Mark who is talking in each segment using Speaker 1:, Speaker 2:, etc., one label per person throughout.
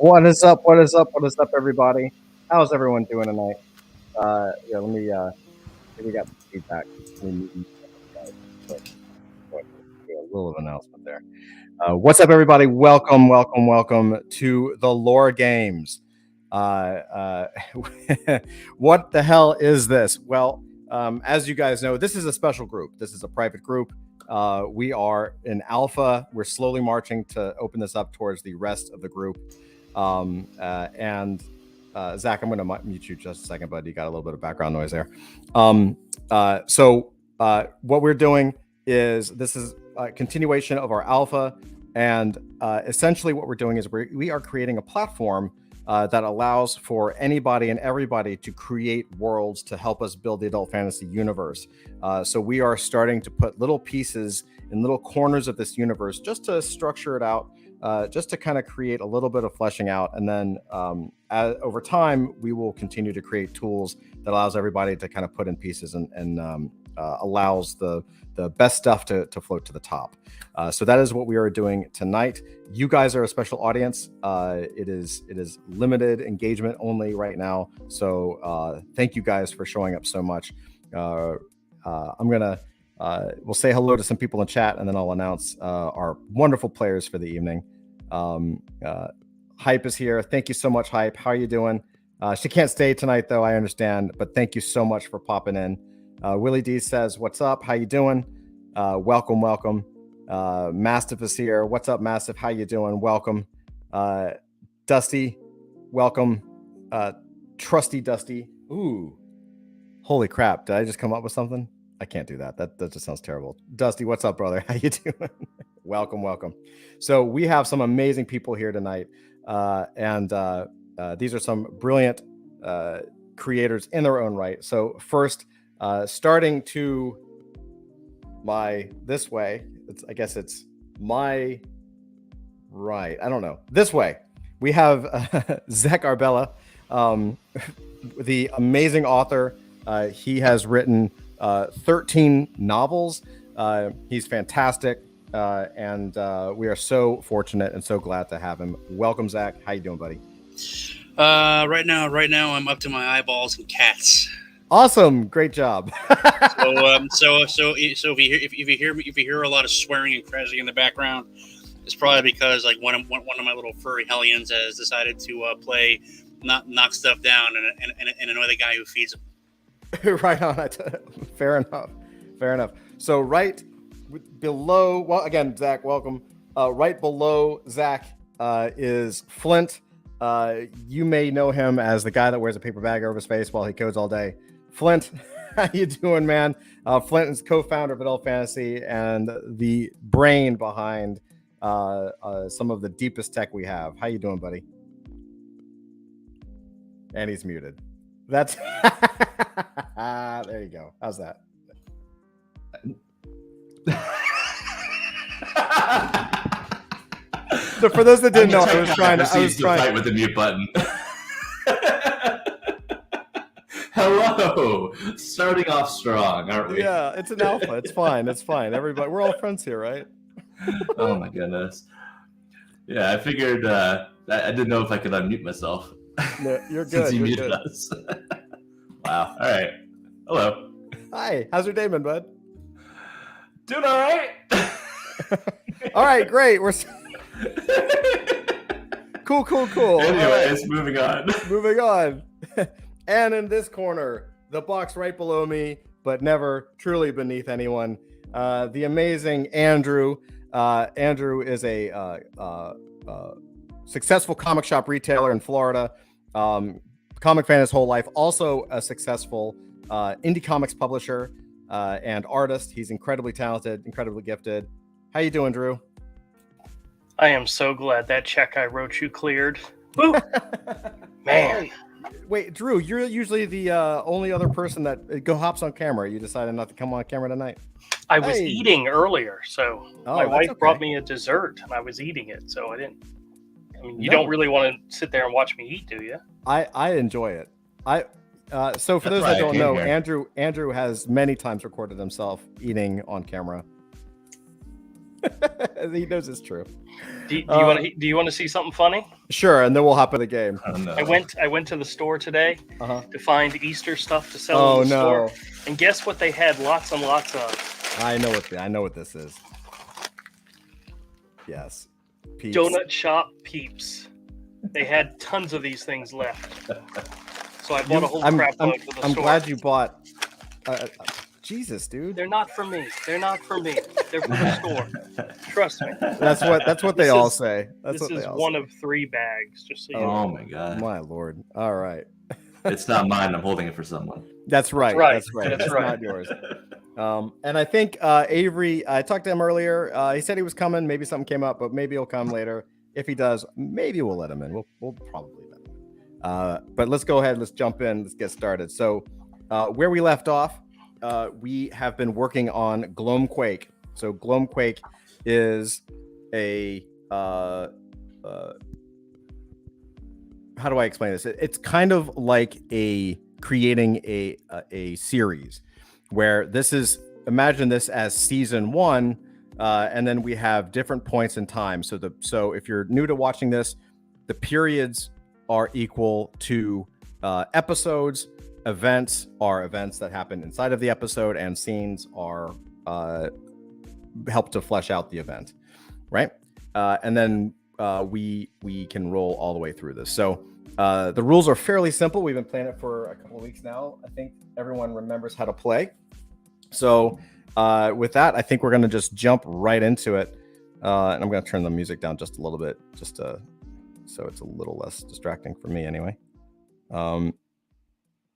Speaker 1: What is up? What is up? What is up, everybody? How's everyone doing tonight? Let me. We got some feedback. Let me mute guys real quick. Do a little announcement there. What's up, everybody? Welcome to the Lore Games. What the hell is this? Well, as you guys know, this is a special group. This is a private group. We are in alpha. We're slowly marching to open this up towards the rest of the group. Zach, I'm going to mute you just a second, bud. You got a little bit of background noise there. So what we're doing is this is a continuation of our alpha. And essentially what we're doing is we are creating a platform that allows for anybody and everybody to create worlds to help us build the adult fantasy universe. So we are starting to put little pieces in little corners of this universe just to structure it out, just to kind of create a little bit of fleshing out. And then over time, we will continue to create tools that allows everybody to kind of put in pieces and allows the best stuff to float to the top. So that is what we are doing tonight. You guys are a special audience. It is limited engagement only right now. So thank you guys for showing up so much. We'll say hello to some people in chat, and then I'll announce our wonderful players for the evening. Hype is here. Thank you so much, Hype. How are you doing? She can't stay tonight, though. I understand, but thank you so much for popping in. Willie D says, "What's up? How you doing? Welcome. Mastiff is here. What's up, Mastiff? How you doing? Welcome. Dusty, welcome. Trusty Dusty. Ooh, holy crap! Did I just come up with something? I can't do that. That just sounds terrible. Dusty, what's up, brother? How you doing? Welcome. So we have some amazing people here tonight, and these are some brilliant creators in their own right. So first, starting to this way, I guess it's my right. I don't know. This way, we have Zach Arbella, the amazing author. He has written 13 novels. He's fantastic, and we are so fortunate and so glad to have him. Welcome, Zach. How you doing, buddy?
Speaker 2: Right now, I'm up to my eyeballs in cats.
Speaker 1: Awesome, great job.
Speaker 2: So if you hear a lot of swearing and crashing in the background, it's probably because like one of my little furry hellions has decided to knock stuff down and annoy the guy who feeds him.
Speaker 1: Right on. Fair enough. So right below, well, again, Zach, welcome. Right below Zach is Flint. You may know him as the guy that wears a paper bag over his face while he codes all day. Flint, how you doing, man? Flint is co-founder of Adult Fantasy and the brain behind some of the deepest tech we have. How you doing, buddy? And he's muted. That's there you go. How's that? So for those that didn't know, I was trying to
Speaker 3: fight with the mute button. Hello, starting off strong, aren't we?
Speaker 1: Yeah, it's an alpha. It's fine. Everybody, we're all friends here, right?
Speaker 3: Oh my goodness. Yeah, I figured I didn't know if I could unmute myself.
Speaker 1: No, you're good.
Speaker 3: Since you muted us. Wow. All right. Hello.
Speaker 1: Hi. How's your day been, bud?
Speaker 3: Doing all right.
Speaker 1: All right. Great. We're cool.
Speaker 3: Anyways, moving on.
Speaker 1: And in this corner, the box right below me, but never truly beneath anyone, the amazing Andrew. Andrew is a successful comic shop retailer in Florida. Comic fan his whole life. Also a successful indie comics publisher and artist. He's incredibly talented, incredibly gifted. How you doing, Drew?
Speaker 4: I am so glad that check I wrote you cleared. Woo! Man.
Speaker 1: Wait, Drew, you're usually the only other person that hops on camera. You decided not to come on camera tonight.
Speaker 4: I was eating earlier, so my wife brought me a dessert, and I was eating it, so I didn't. I mean, you don't really want to sit there and watch me eat, do you?
Speaker 1: I enjoy it. So for those that don't know, Andrew has many times recorded himself eating on camera. He knows it's true.
Speaker 4: Do you want to see something funny?
Speaker 1: Sure, and then we'll hop in the game.
Speaker 3: Oh, no.
Speaker 4: I went to the store today to find Easter stuff to sell
Speaker 1: Oh
Speaker 4: in the
Speaker 1: no!
Speaker 4: store, and guess what they had lots and lots of?
Speaker 1: I know what this is. Yes, Peeps.
Speaker 4: Donut shop Peeps. They had tons of these things left, so I bought a whole crap load for the
Speaker 1: I'm
Speaker 4: store.
Speaker 1: glad you bought. Jesus, dude.
Speaker 4: They're not for me. They're not for me. They're for the store. Trust me.
Speaker 1: That's what they all say. That's
Speaker 4: this
Speaker 1: what
Speaker 4: is
Speaker 1: they all
Speaker 4: one
Speaker 1: say.
Speaker 4: of 3 bags, just so you know.
Speaker 3: Oh my god.
Speaker 1: My lord. All right.
Speaker 3: It's not mine. I'm holding it for someone.
Speaker 1: That's right.
Speaker 4: That's
Speaker 1: That's right.
Speaker 4: right.
Speaker 1: It's not yours. And I think Avery, I talked to him earlier. He said he was coming. Maybe something came up, but maybe he'll come later. If he does, maybe we'll let him in. We'll probably let him in. But let's go ahead. Let's jump in. Let's get started. So where we left off, we have been working on Gloamquake. So Gloamquake is a how do I explain this? It's kind of like creating a series where this is, imagine this as season 1, and then we have different points in time. So if you're new to watching this, the periods are equal to episodes. Events are events that happen inside of the episode, and scenes are help to flesh out the event, right? And then we can roll all the way through this. So the rules are fairly simple. We've been playing it for a couple of weeks now. I think everyone remembers how to play. So with that, I think we're going to just jump right into it. And I'm going to turn the music down just a little bit, so it's a little less distracting for me anyway.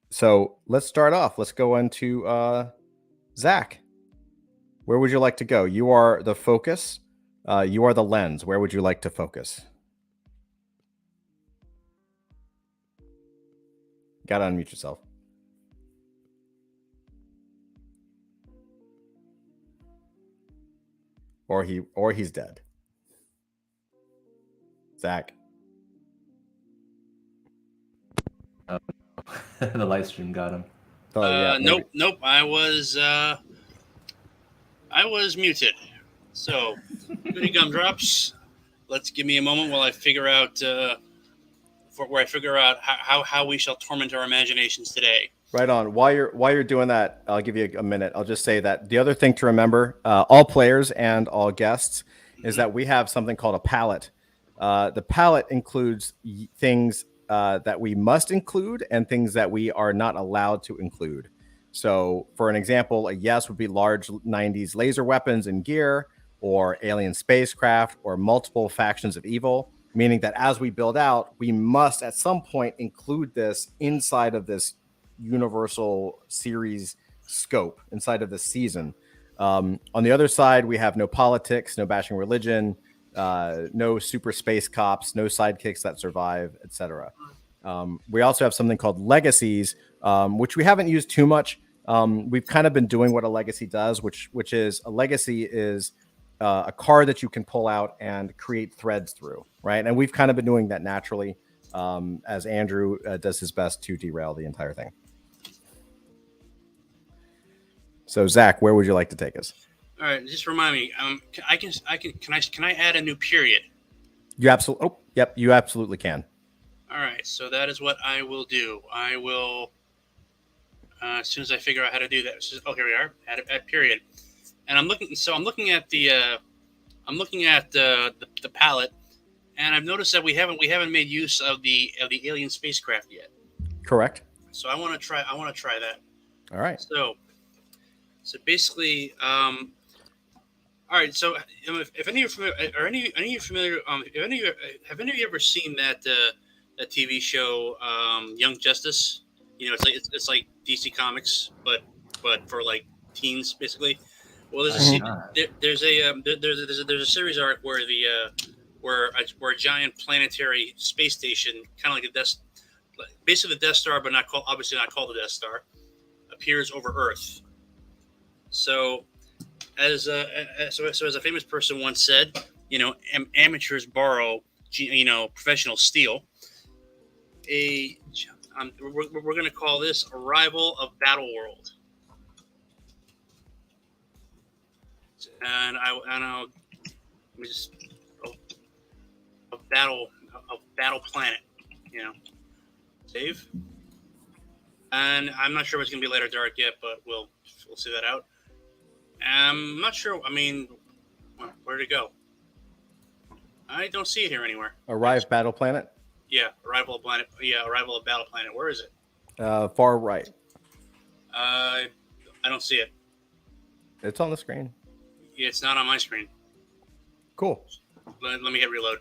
Speaker 1: So let's start off. Let's go into Zach. Where would you like to go? You are the focus. You are the lens. Where would you like to focus? Got to unmute yourself. Or he's dead. Zach.
Speaker 3: The live stream got him.
Speaker 1: Oh, yeah,
Speaker 2: Nope. I was muted. So, goody gumdrops. Let's give me a moment while I figure out how we shall torment our imaginations today.
Speaker 1: Right on. While you're doing that, I'll give you a minute. I'll just say that the other thing to remember, all players and all guests, is that we have something called a palette. The palette includes things that we must include and things that we are not allowed to include. So, for an example, a yes would be large 90s laser weapons and gear, or alien spacecraft, or multiple factions of evil, meaning that as we build out, we must at some point include this inside of this universal series scope, inside of this season. On the other side, we have no politics, no bashing religion, no super space cops, no sidekicks that survive, etc. We also have something called legacies, which we haven't used too much. We've kind of been doing what a legacy does, which is a legacy is a card that you can pull out and create threads through, right? And we've kind of been doing that naturally, as Andrew does his best to derail the entire thing. So Zach, where would you like to take us?
Speaker 2: All right, just remind me. Can I add a new period?
Speaker 1: You absolutely. Oh, yep. You absolutely can.
Speaker 2: All right, so that is what I will do. I will, as soon as I figure out how to do that. Oh, here we are. Add period, and I'm looking. So I'm looking at the palette, and I've noticed that we haven't made use of the alien spacecraft yet.
Speaker 1: Correct.
Speaker 2: So I want to try that.
Speaker 1: All right.
Speaker 2: So basically, all right. So if any of you familiar, have any of you ever seen that TV show, Young Justice? You know, it's like DC Comics, but for like teens, basically. Well, there's a series arc where where a giant planetary space station, kind of like basically the Death Star, but obviously not called the Death Star, appears over Earth. So, as a famous person once said, you know, amateurs borrow, professionals steal. We're going to call this Arrival of Battleworld, and I'll just a battle planet, save. And I'm not sure what's gonna be light or dark yet, but we'll see that out. I'm not sure. I mean, where'd it go? I don't see it here anywhere.
Speaker 1: Arrive battle planet.
Speaker 2: Yeah, arrival of planet. Yeah, arrival of battle planet. Where is it?
Speaker 1: Far right.
Speaker 2: I don't see it.
Speaker 1: It's on the screen.
Speaker 2: Yeah, it's not on my screen.
Speaker 1: Cool.
Speaker 2: Let me hit reload.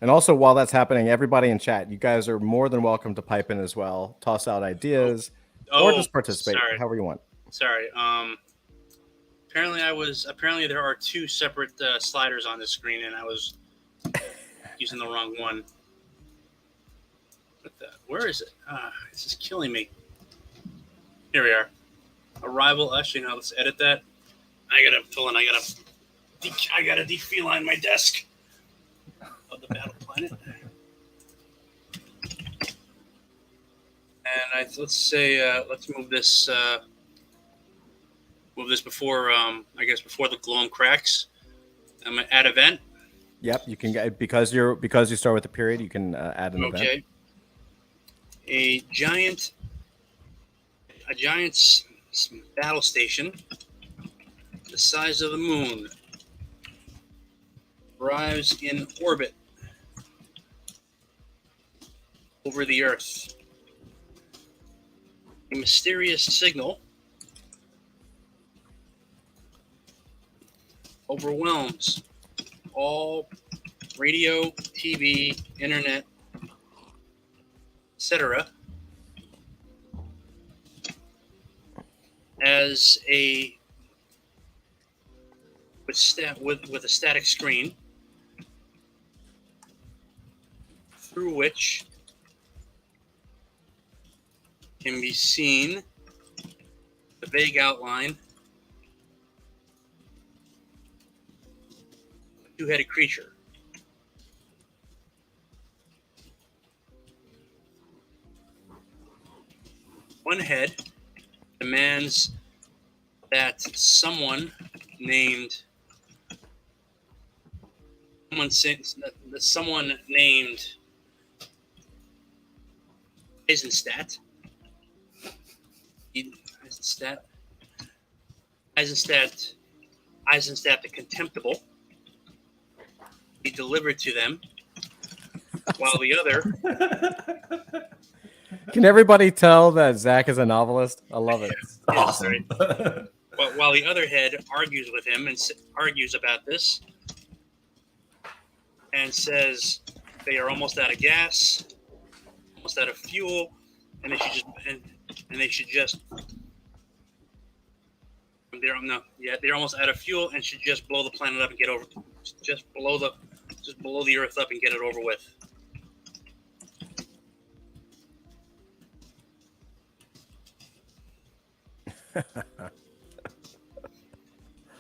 Speaker 1: And also, while that's happening, everybody in chat, you guys are more than welcome to pipe in as well. Toss out ideas, or just participate, however you want.
Speaker 2: Sorry. Apparently there are two separate sliders on this screen, and I was using the wrong one. Where is it? This is killing me. Here we are. Arrival. Actually, no. Let's edit that. I gotta defeline my desk of the battle planet. And let's move this. Move this before before the gloam cracks. I'm gonna add event.
Speaker 1: Yep, you can get because you start with the period. You can add an event.
Speaker 2: Okay. A giant battle station the size of the moon arrives in orbit over the Earth. A mysterious signal overwhelms all radio, TV, internet, etc. as a with a static screen through which can be seen the vague outline of a two-headed creature. One head demands that someone named Eisenstadt the Contemptible be delivered to them, while the other.
Speaker 1: Can everybody tell that Zach is a novelist? I love it.
Speaker 3: Awesome.
Speaker 2: While the other head argues with him and argues about this, and says they are almost out of gas, almost out of fuel, and they should just they're almost out of fuel and should just blow the planet up and get over, just blow the Earth up and get it over with.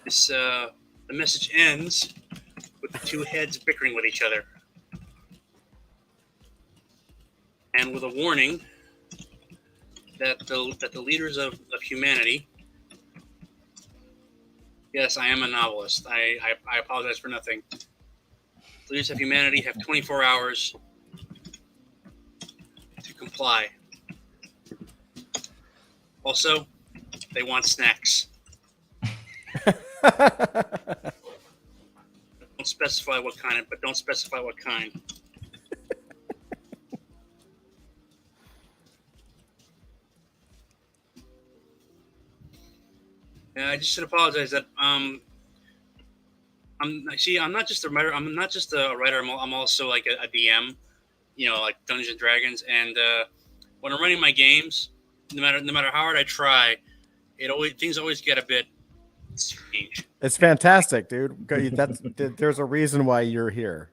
Speaker 2: The message ends with the two heads bickering with each other, and with a warning that the leaders of humanity. Yes, I am a novelist. I apologize for nothing. The leaders of humanity have 24 hours to comply. Also, they want snacks. Don't specify what kind, but don't specify what kind. Yeah, I just should apologize that I'm not just a writer. I'm not just a writer. I'm also like a DM, like Dungeons and Dragons. And when I'm running my games, no matter how hard I try, things always get a bit strange.
Speaker 1: It's fantastic, dude. There's a reason why you're here.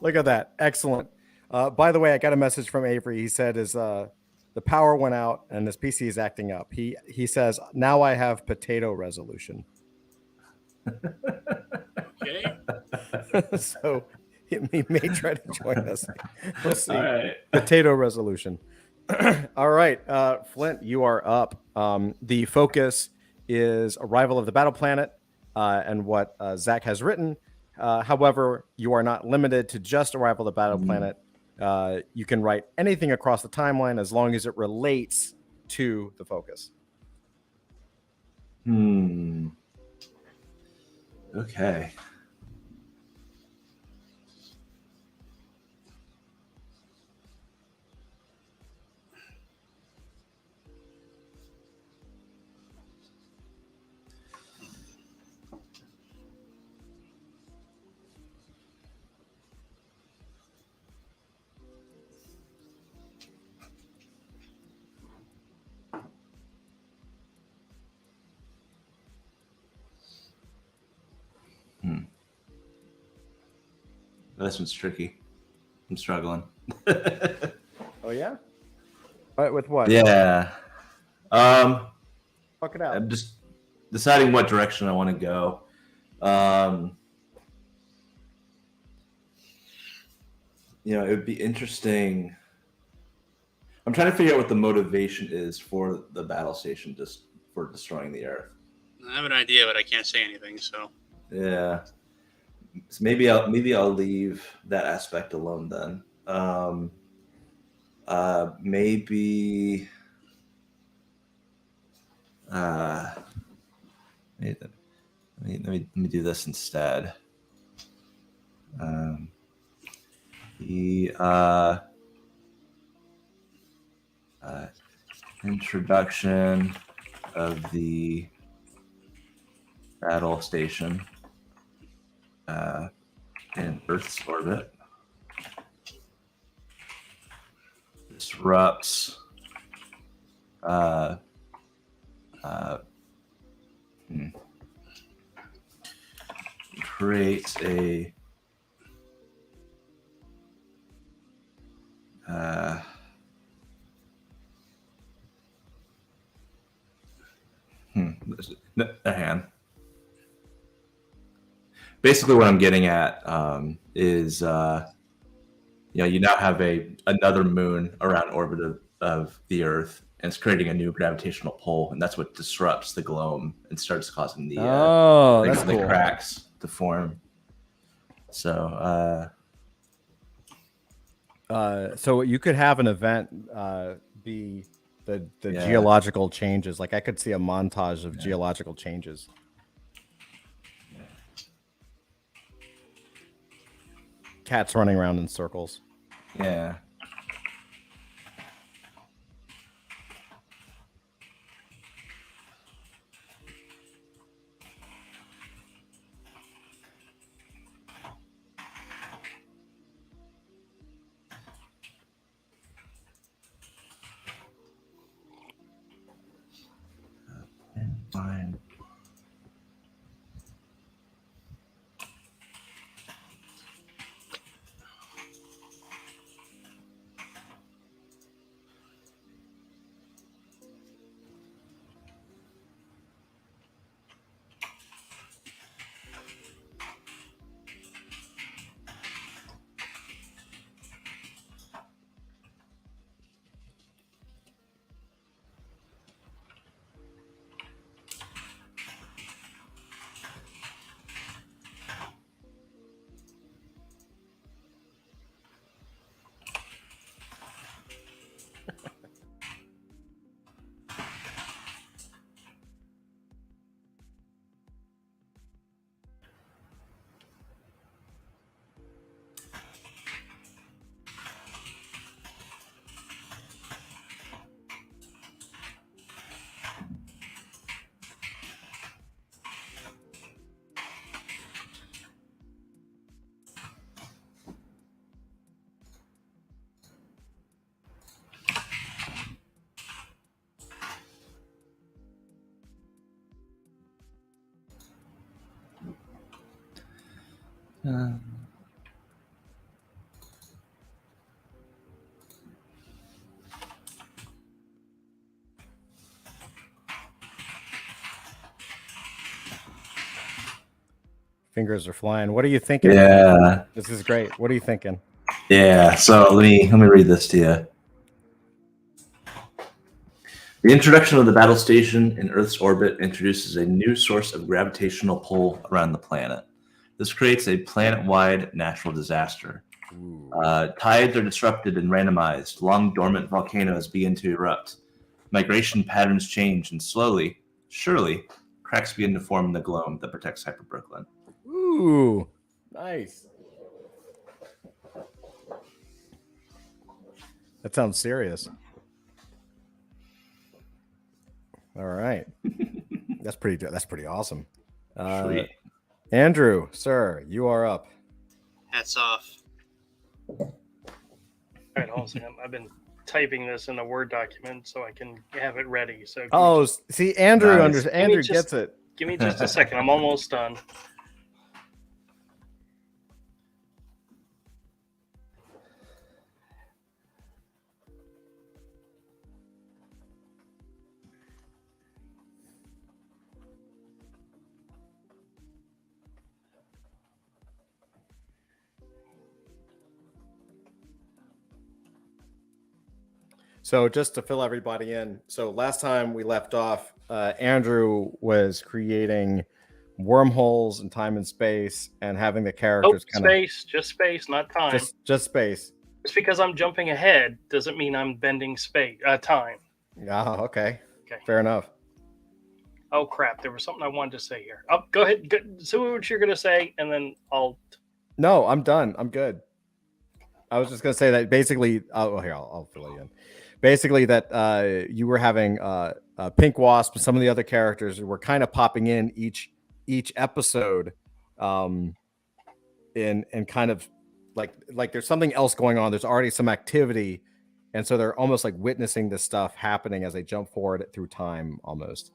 Speaker 1: Look at that. Excellent. By the way, I got a message from Avery. He said the power went out and this PC is acting up. He says, now I have potato resolution.
Speaker 2: Okay.
Speaker 1: So he may try to join us. We'll see.
Speaker 3: All right.
Speaker 1: Potato resolution. All right, Flint, you are up. The focus is arrival of the battle planet and what Zach has written. However, you are not limited to just arrival of the battle planet. You can write anything across the timeline as long as it relates to the focus.
Speaker 3: Okay. This one's tricky. I'm struggling.
Speaker 1: Oh yeah? With what?
Speaker 3: Yeah.
Speaker 1: Fuck it out.
Speaker 3: I'm just deciding what direction I want to go. It would be interesting. I'm trying to figure out what the motivation is for the battle station just for destroying the Earth.
Speaker 2: I have an idea, but I can't say anything. So
Speaker 3: yeah, so maybe I'll leave that aspect alone then. Maybe. Let me do this instead. The introduction of the battle station in Earth's orbit disrupts creates a a hand. Basically, what I'm getting at is, you now have another moon around orbit of the Earth, and it's creating a new gravitational pull, and that's what disrupts the globe and starts causing the
Speaker 1: that's
Speaker 3: the
Speaker 1: cool.
Speaker 3: cracks to form. So,
Speaker 1: so you could have an event be the geological changes. Like I could see a montage of geological changes. Cats running around in circles.
Speaker 3: Yeah. Fine.
Speaker 1: Fingers are flying. What are you thinking?
Speaker 3: Yeah.
Speaker 1: This is great. What are you thinking?
Speaker 3: Yeah. So let me read this to you. The introduction of the battle station in Earth's orbit introduces a new source of gravitational pull around the planet. This creates a planet-wide natural disaster. Tides are disrupted and randomized. Long dormant volcanoes begin to erupt. Migration patterns change, and slowly, surely, cracks begin to form in the globe that protects Hyper Brooklyn.
Speaker 1: Ooh, nice. That sounds serious. All right, that's pretty awesome.
Speaker 3: Sweet.
Speaker 1: Andrew, sir, you are up.
Speaker 2: Hats off.
Speaker 4: All right, hold on a second. I've been typing this in a Word document so I can have it ready. So
Speaker 1: see, Andrew
Speaker 3: Nice.
Speaker 1: Andrew gets it.
Speaker 4: give me just a second. I'm almost done.
Speaker 1: So just to fill everybody in, so last time we left off, Andrew was creating wormholes in time and space and having the characters
Speaker 4: Just space, not time.
Speaker 1: just space.
Speaker 4: Just because I'm jumping ahead doesn't mean I'm bending time.
Speaker 1: Oh, okay.
Speaker 4: Okay.
Speaker 1: Fair enough.
Speaker 4: Oh crap! There was something I wanted to say here. Oh, go ahead. Say what you're gonna say, and then I'll.
Speaker 1: No, I'm done. I'm good. I was just gonna say that basically. I'll fill you in. Basically, that you were having Pink Wasp and some of the other characters were kind of popping in each episode, in kind of like there's something else going on. There's already some activity, and so they're almost like witnessing this stuff happening as they jump forward through time, almost.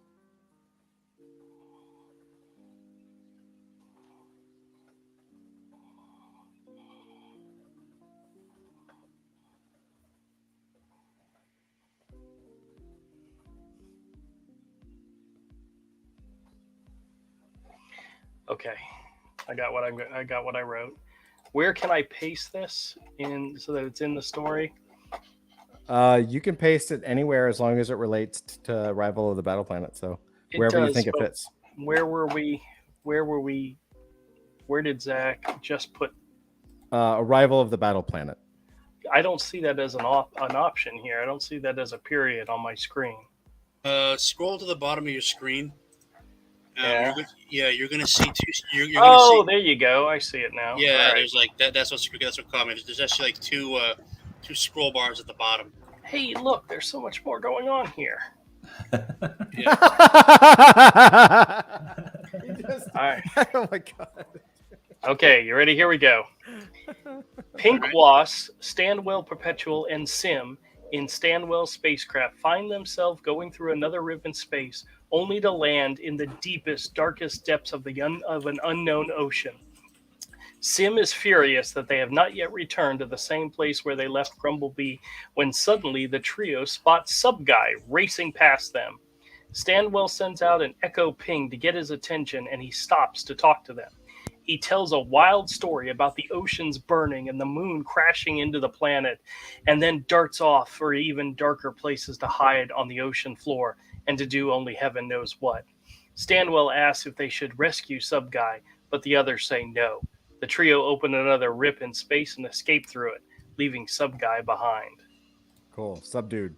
Speaker 4: Okay, I got what I wrote. Where can I paste this in so that it's in the story?
Speaker 1: You can paste it anywhere as long as it relates to Rival of the Battle Planet. So wherever you think it fits.
Speaker 4: Where were we? Where did Zach just put
Speaker 1: Arrival of the Battle Planet?
Speaker 4: I don't see that as an option here. I don't see that as a period on my screen.
Speaker 2: Scroll to the bottom of your screen.
Speaker 4: Yeah.
Speaker 2: You're gonna see two. You're
Speaker 4: Oh,
Speaker 2: gonna see,
Speaker 4: there you go. I see it now.
Speaker 2: yeah,
Speaker 4: All right.
Speaker 2: there's like that. That's what comment. There's actually like two scroll bars at the bottom.
Speaker 4: Hey, look, there's so much more going on here.
Speaker 2: Yeah.
Speaker 4: All right.
Speaker 1: Oh my god.
Speaker 4: Okay, you ready? Here we go. Pink Wasp, Stanwell Perpetual, and Sim in Stanwell spacecraft find themselves going through another rip in space, only to land in the deepest, darkest depths of an unknown ocean. Sim is furious that they have not yet returned to the same place where they left Grumblebee, when suddenly the trio spots Sub-Guy racing past them. Stanwell sends out an echo ping to get his attention, and he stops to talk to them. He tells a wild story about the oceans burning and the moon crashing into the planet, and then darts off for even darker places to hide on the ocean floor and to do only heaven knows what. Stanwell asks if they should rescue Sub-Guy, but the others say no. The trio open another rip in space and escape through it, leaving Sub-Guy behind.
Speaker 1: Cool. Subdude.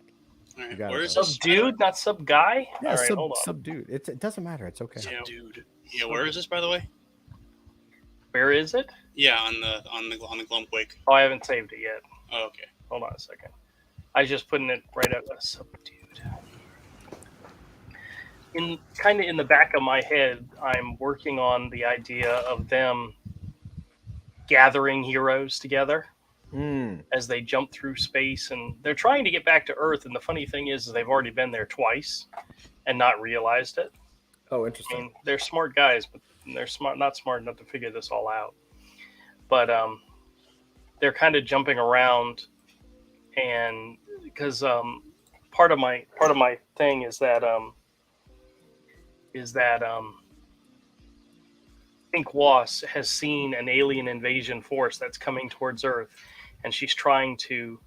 Speaker 2: Right.
Speaker 1: Where's
Speaker 4: Sub-Dude, not Sub-Guy?
Speaker 1: Yeah,
Speaker 4: all right, hold on.
Speaker 1: Subdude. It doesn't matter. It's okay.
Speaker 2: Dude. Yeah, where is this, by the way?
Speaker 4: Where is it?
Speaker 2: Yeah, on the Glumquake.
Speaker 4: Oh, I haven't saved it yet.
Speaker 2: Oh, okay.
Speaker 4: Hold on a second. I was just putting it right up. Subdude. In the back of my head, I'm working on the idea of them gathering heroes together as they jump through space, and they're trying to get back to Earth. And the funny thing is they've already been there twice and not realized it.
Speaker 1: Oh,
Speaker 4: I
Speaker 1: interesting.
Speaker 4: mean, they're smart guys, but they're not smart enough to figure this all out. But they're kind of jumping around, and because part of my thing is that Pink Wasp has seen an alien invasion force that's coming towards Earth, and she's trying to,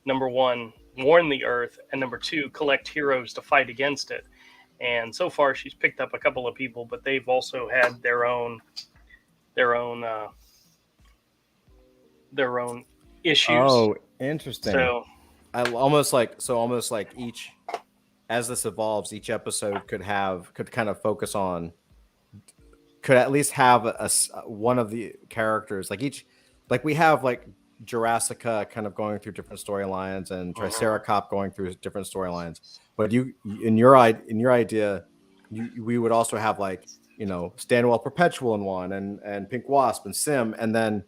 Speaker 4: number one, warn the Earth, and number 2, collect heroes to fight against it. And so far, she's picked up a couple of people, but they've also had their own issues.
Speaker 1: Oh, interesting.
Speaker 4: So
Speaker 1: I almost like each, as this evolves, each episode could kind of focus on, could at least have one of the characters, like we have like Jurassica kind of going through different storylines and Triceracop going through different storylines. But in your idea, we would also have like, Stanwell Perpetual in one, and Pink Wasp and Sim, and then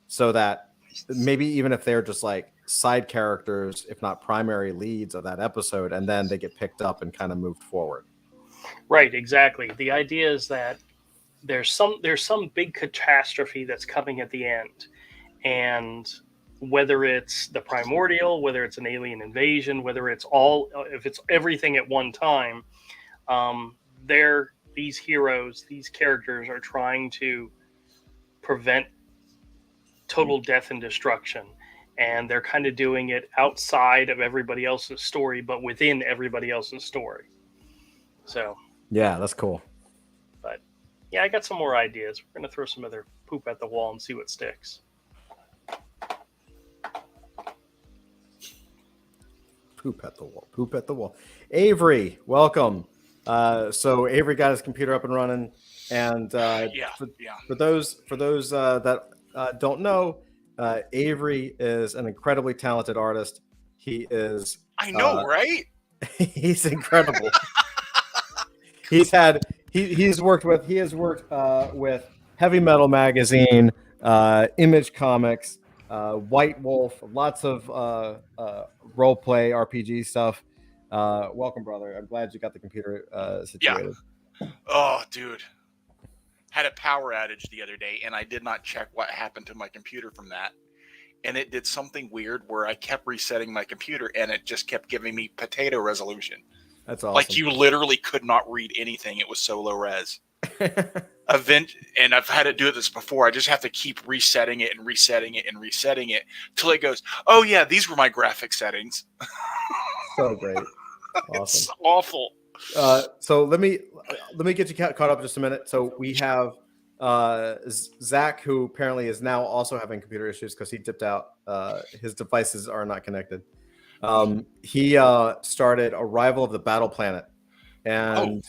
Speaker 1: so that maybe even if they're just like side characters, if not primary leads of that episode, and then they get picked up and kind of moved forward.
Speaker 4: Right, exactly. The idea is that there's some big catastrophe that's coming at the end, and whether it's the primordial, whether it's an alien invasion, whether it's if it's everything at one time, these heroes, these characters are trying to prevent total death and destruction, and they're kind of doing it outside of everybody else's story, but within everybody else's story. So
Speaker 1: yeah, that's cool.
Speaker 4: But yeah, I got some more ideas. We're gonna throw some other poop at the wall and see what sticks.
Speaker 1: Poop at the wall. Avery, welcome. So Avery got his computer up and running, and for those that don't know, Avery is an incredibly talented artist. He is.
Speaker 5: I know, right?
Speaker 1: He's incredible. He has worked with Heavy Metal Magazine, Image Comics, White Wolf, lots of role play RPG stuff. Welcome, brother. I'm glad you got the computer situated.
Speaker 5: Yeah. Oh, dude. Had a power outage the other day, and I did not check what happened to my computer from that. And it did something weird where I kept resetting my computer, and it just kept giving me potato resolution.
Speaker 1: That's awesome.
Speaker 5: Like, you literally could not read anything. It was so low res. And I've had to do this before. I just have to keep resetting it and resetting it and resetting it till it goes, oh, yeah, these were my graphic settings.
Speaker 1: So great. Awesome.
Speaker 5: It's awful.
Speaker 1: So let me get you caught up just a minute. So we have Zach, who apparently is now also having computer issues because he dipped out. His devices are not connected. He started Arrival of the Battle Planet, and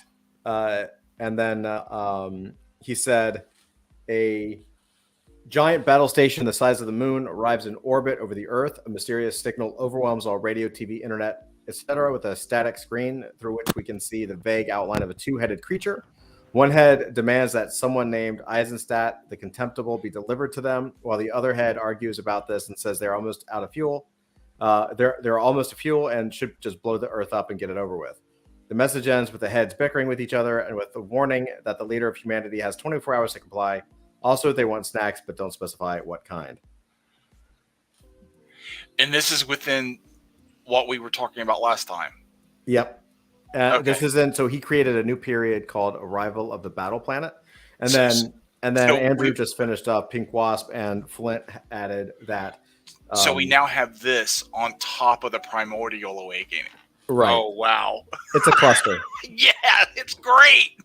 Speaker 1: then he said a giant battle station the size of the moon arrives in orbit over the Earth. A mysterious signal overwhelms all radio, TV, internet, etc., with a static screen through which we can see the vague outline of a two-headed creature. One head demands that someone named Eisenstadt the Contemptible be delivered to them, while the other head argues about this and says they're almost out of fuel. They're almost to fuel and should just blow the Earth up and get it over with. The message ends with the heads bickering with each other and with the warning that the leader of humanity has 24 hours to comply. Also, they want snacks, but don't specify what kind.
Speaker 5: And this is within what we were talking about last time.
Speaker 1: Yep.
Speaker 5: Okay.
Speaker 1: This is so he created a new period called Arrival of the Battle Planet. And then Andrew just finished up Pink Wasp, and Flint added that.
Speaker 5: So we now have this on top of the Primordial Awakening.
Speaker 1: Right.
Speaker 5: Oh, wow.
Speaker 1: It's a cluster.
Speaker 5: Yeah, it's great.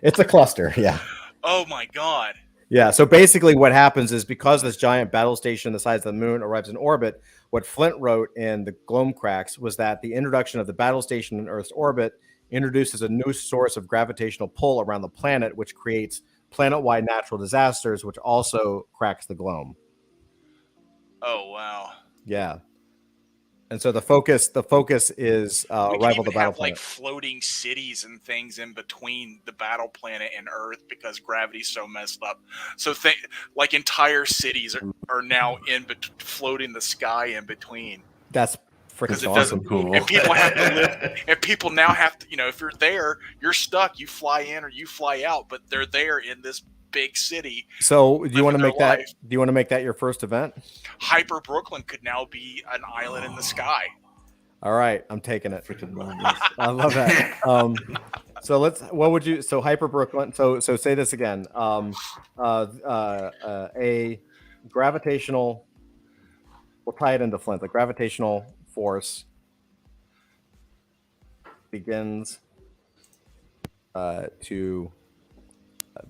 Speaker 1: It's a cluster. Yeah.
Speaker 5: Oh, my God.
Speaker 1: Yeah. So basically what happens is because this giant battle station the size of the moon arrives in orbit, what Flint wrote in the Gloam Cracks was that the introduction of the battle station in Earth's orbit introduces a new source of gravitational pull around the planet, which creates planet-wide natural disasters, which also cracks the gloam.
Speaker 5: Oh, wow.
Speaker 1: Yeah. And so the focus is Arrival of the Battle Planet.
Speaker 5: Like floating cities and things in between the battle planet and Earth because gravity's so messed up. So like entire cities are now floating the sky in between.
Speaker 1: That's freaking awesome.
Speaker 3: Cool.
Speaker 5: And people have to live. And people now have to, if you're there, you're stuck. You fly in or you fly out, but they're there in this big city.
Speaker 1: So do you want to make that? Do you want to make that your first event?
Speaker 5: Hyper Brooklyn could now be an island in the sky.
Speaker 1: All right, I'm taking it.
Speaker 3: Freaking love
Speaker 1: I love that. So what would you? So Hyper Brooklyn. So say this again. A gravitational we'll tie it into Flint. The gravitational force begins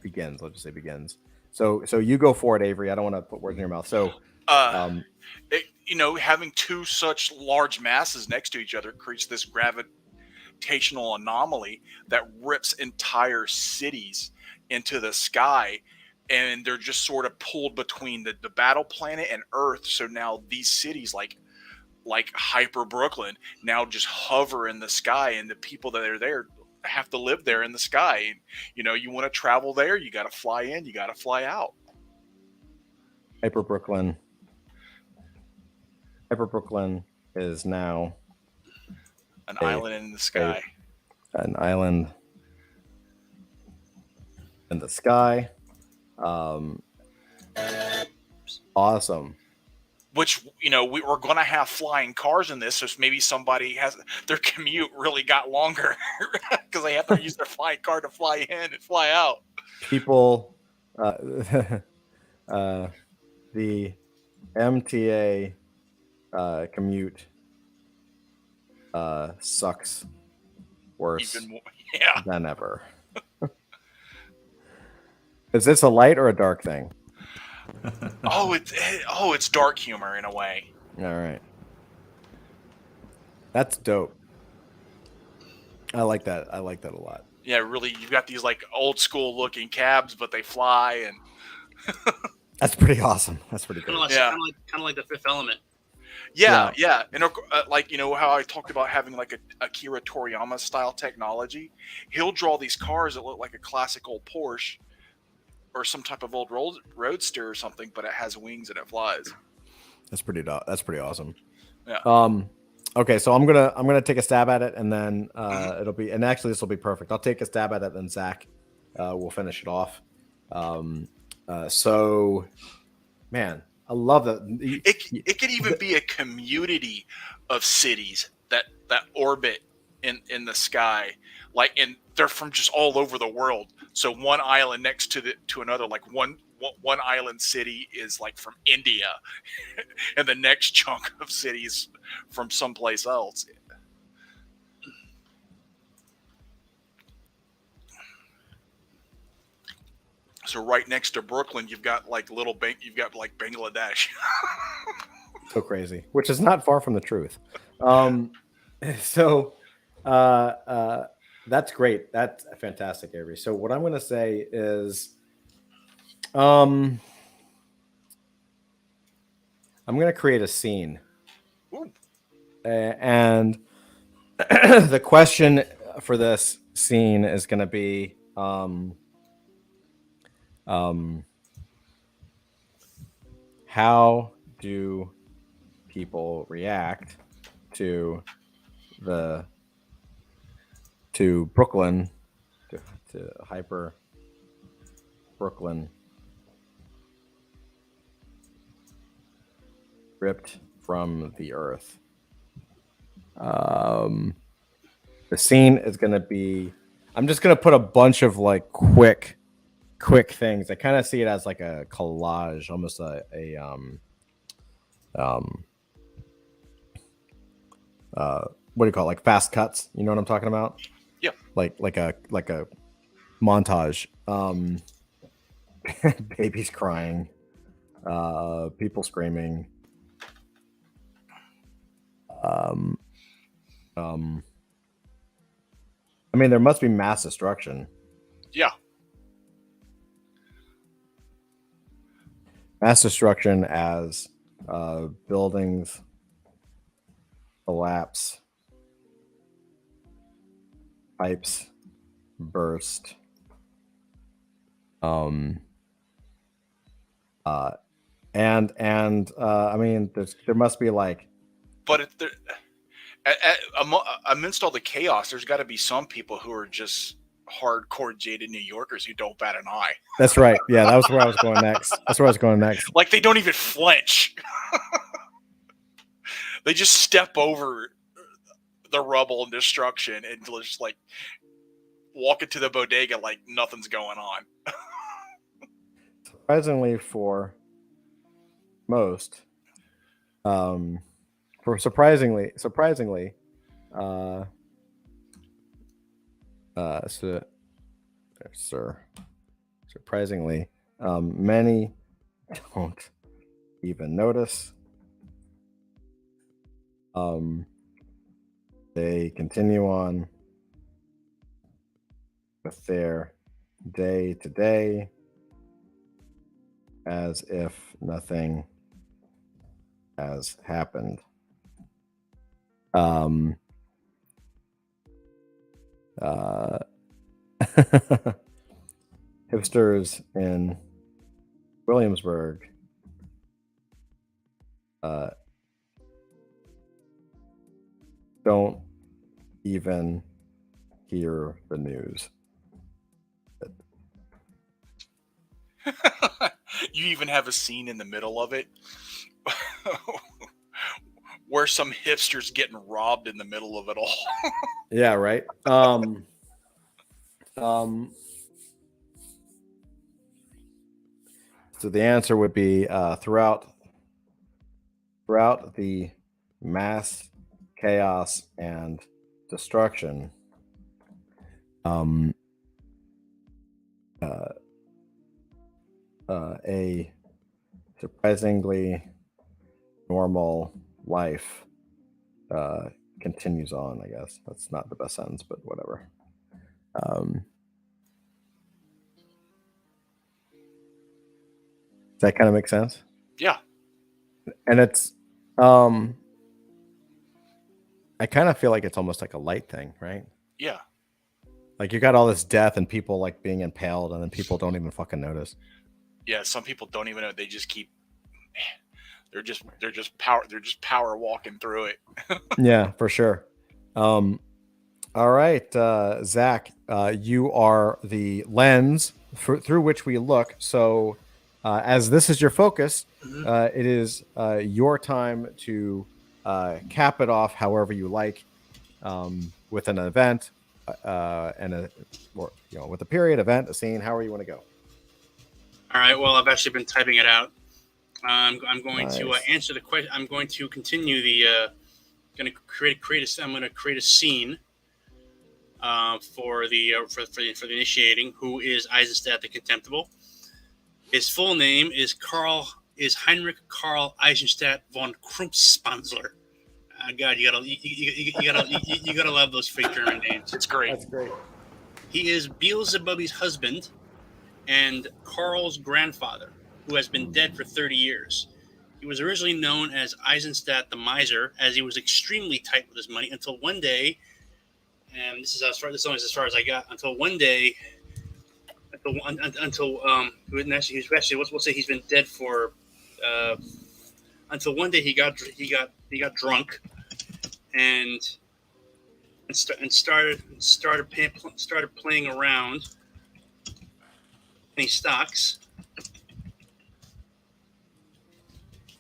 Speaker 1: begins. I'll just say begins. So you go for it, Avery. I don't want to put words in your mouth. So
Speaker 5: having two such large masses next to each other creates this gravitational anomaly that rips entire cities into the sky, and they're just sort of pulled between the battle planet and Earth. So now these cities like Hyper Brooklyn now just hover in the sky, and the people that are there have to live there in the sky. You want to travel there, you got to fly in, you got to fly out.
Speaker 1: Hyper Brooklyn is now
Speaker 5: an island in the sky.
Speaker 1: An island in the sky. Awesome.
Speaker 5: Which, we're going to have flying cars in this, so maybe somebody has their commute really got longer because they have to use their flying car to fly in and fly out.
Speaker 1: People, the MTA commute sucks worse
Speaker 5: Even more, yeah.
Speaker 1: than ever. Is this a light or a dark thing?
Speaker 5: It's dark humor in a way.
Speaker 1: All right. That's dope. I like that. I like that a lot.
Speaker 5: Yeah, really, you've got these like old school looking cabs, but they fly, and
Speaker 1: that's pretty awesome. That's pretty good.
Speaker 2: Kind of like the Fifth Element.
Speaker 5: Yeah. And how I talked about having like a Akira Toriyama style technology. He'll draw these cars that look like a classic old Porsche or some type of old roadster or something, but it has wings and it flies.
Speaker 1: That's pretty awesome.
Speaker 5: Yeah.
Speaker 1: Okay, so I'm gonna take a stab at it, and then it'll be, and actually this will be perfect. I'll take a stab at it, and Zach will finish it off. So, man, I love that.
Speaker 5: It could even be a community of cities that orbit in the sky, and they're from just all over the world. So one island next to another, like one island city is like from India, and the next chunk of cities from someplace else. So right next to Brooklyn, you've got like Bangladesh.
Speaker 1: So crazy, which is not far from the truth. That's great. That's fantastic, Avery. So what I'm going to say is, I'm going to create a scene. And the question for this scene is going to be, how do people react to Brooklyn, to Hyper Brooklyn ripped from the earth? The scene is going to be, I'm just going to put a bunch of like quick things. I kind of see it as like a collage, almost what do you call it? Like fast cuts. You know what I'm talking about?
Speaker 5: Yeah.
Speaker 1: Like a montage. Babies crying, people screaming. I mean, there must be mass destruction.
Speaker 5: Yeah.
Speaker 1: Mass destruction as buildings collapse, pipes burst, and I mean, there must be like,
Speaker 5: but amidst all the chaos, there's got to be some people who are just hardcore jaded New Yorkers who don't bat an eye.
Speaker 1: That's right. Yeah, that was where I was going next.
Speaker 5: Like they don't even flinch. They just step over the rubble and destruction and just like walk into the bodega like nothing's going on.
Speaker 1: Surprisingly for most, For surprisingly, so, sir, surprisingly, many don't even notice. They continue on with their day to day as if nothing has happened. Hipsters in Williamsburg don't even hear the news.
Speaker 5: You even have a scene in the middle of it where some hipsters getting robbed in the middle of it all.
Speaker 1: Yeah, right. So the answer would be throughout the mass chaos and destruction, a surprisingly normal life continues on. I guess that's not the best sentence, but whatever. Does that kind of make sense?
Speaker 5: Yeah.
Speaker 1: And it's I kind of feel like it's almost like a light thing, right?
Speaker 5: Yeah.
Speaker 1: Like you got all this death and people like being impaled, and then people don't even fucking notice.
Speaker 5: Yeah. Some people don't even know. They just keep. They're just power walking through it.
Speaker 1: Yeah, for sure. All right, Zach, you are the lens through which we look. So, as this is your focus, it is your time to cap it off however you like, with an event, and with a period, event, a scene, however you want to go.
Speaker 2: All right. Well, I've actually been typing it out. I'm going to
Speaker 1: Nice.
Speaker 2: answer the question. I'm going to continue the. I'm going to create a scene. For the initiating, who is Eisenstadt the Contemptible. His full name is Heinrich Karl Eisenstadt von Krumpspanzler. God, you gotta love those fake German names.
Speaker 5: It's great.
Speaker 1: That's great.
Speaker 2: He is Beelzebub's husband and Karl's grandfather, who has been dead for 30 years. He was originally known as Eisenstadt the Miser, as he was extremely tight with his money until one day. And this is as far as I got. Until one day, we'll say he's been dead for. Until one day he got drunk, and started playing around any stocks,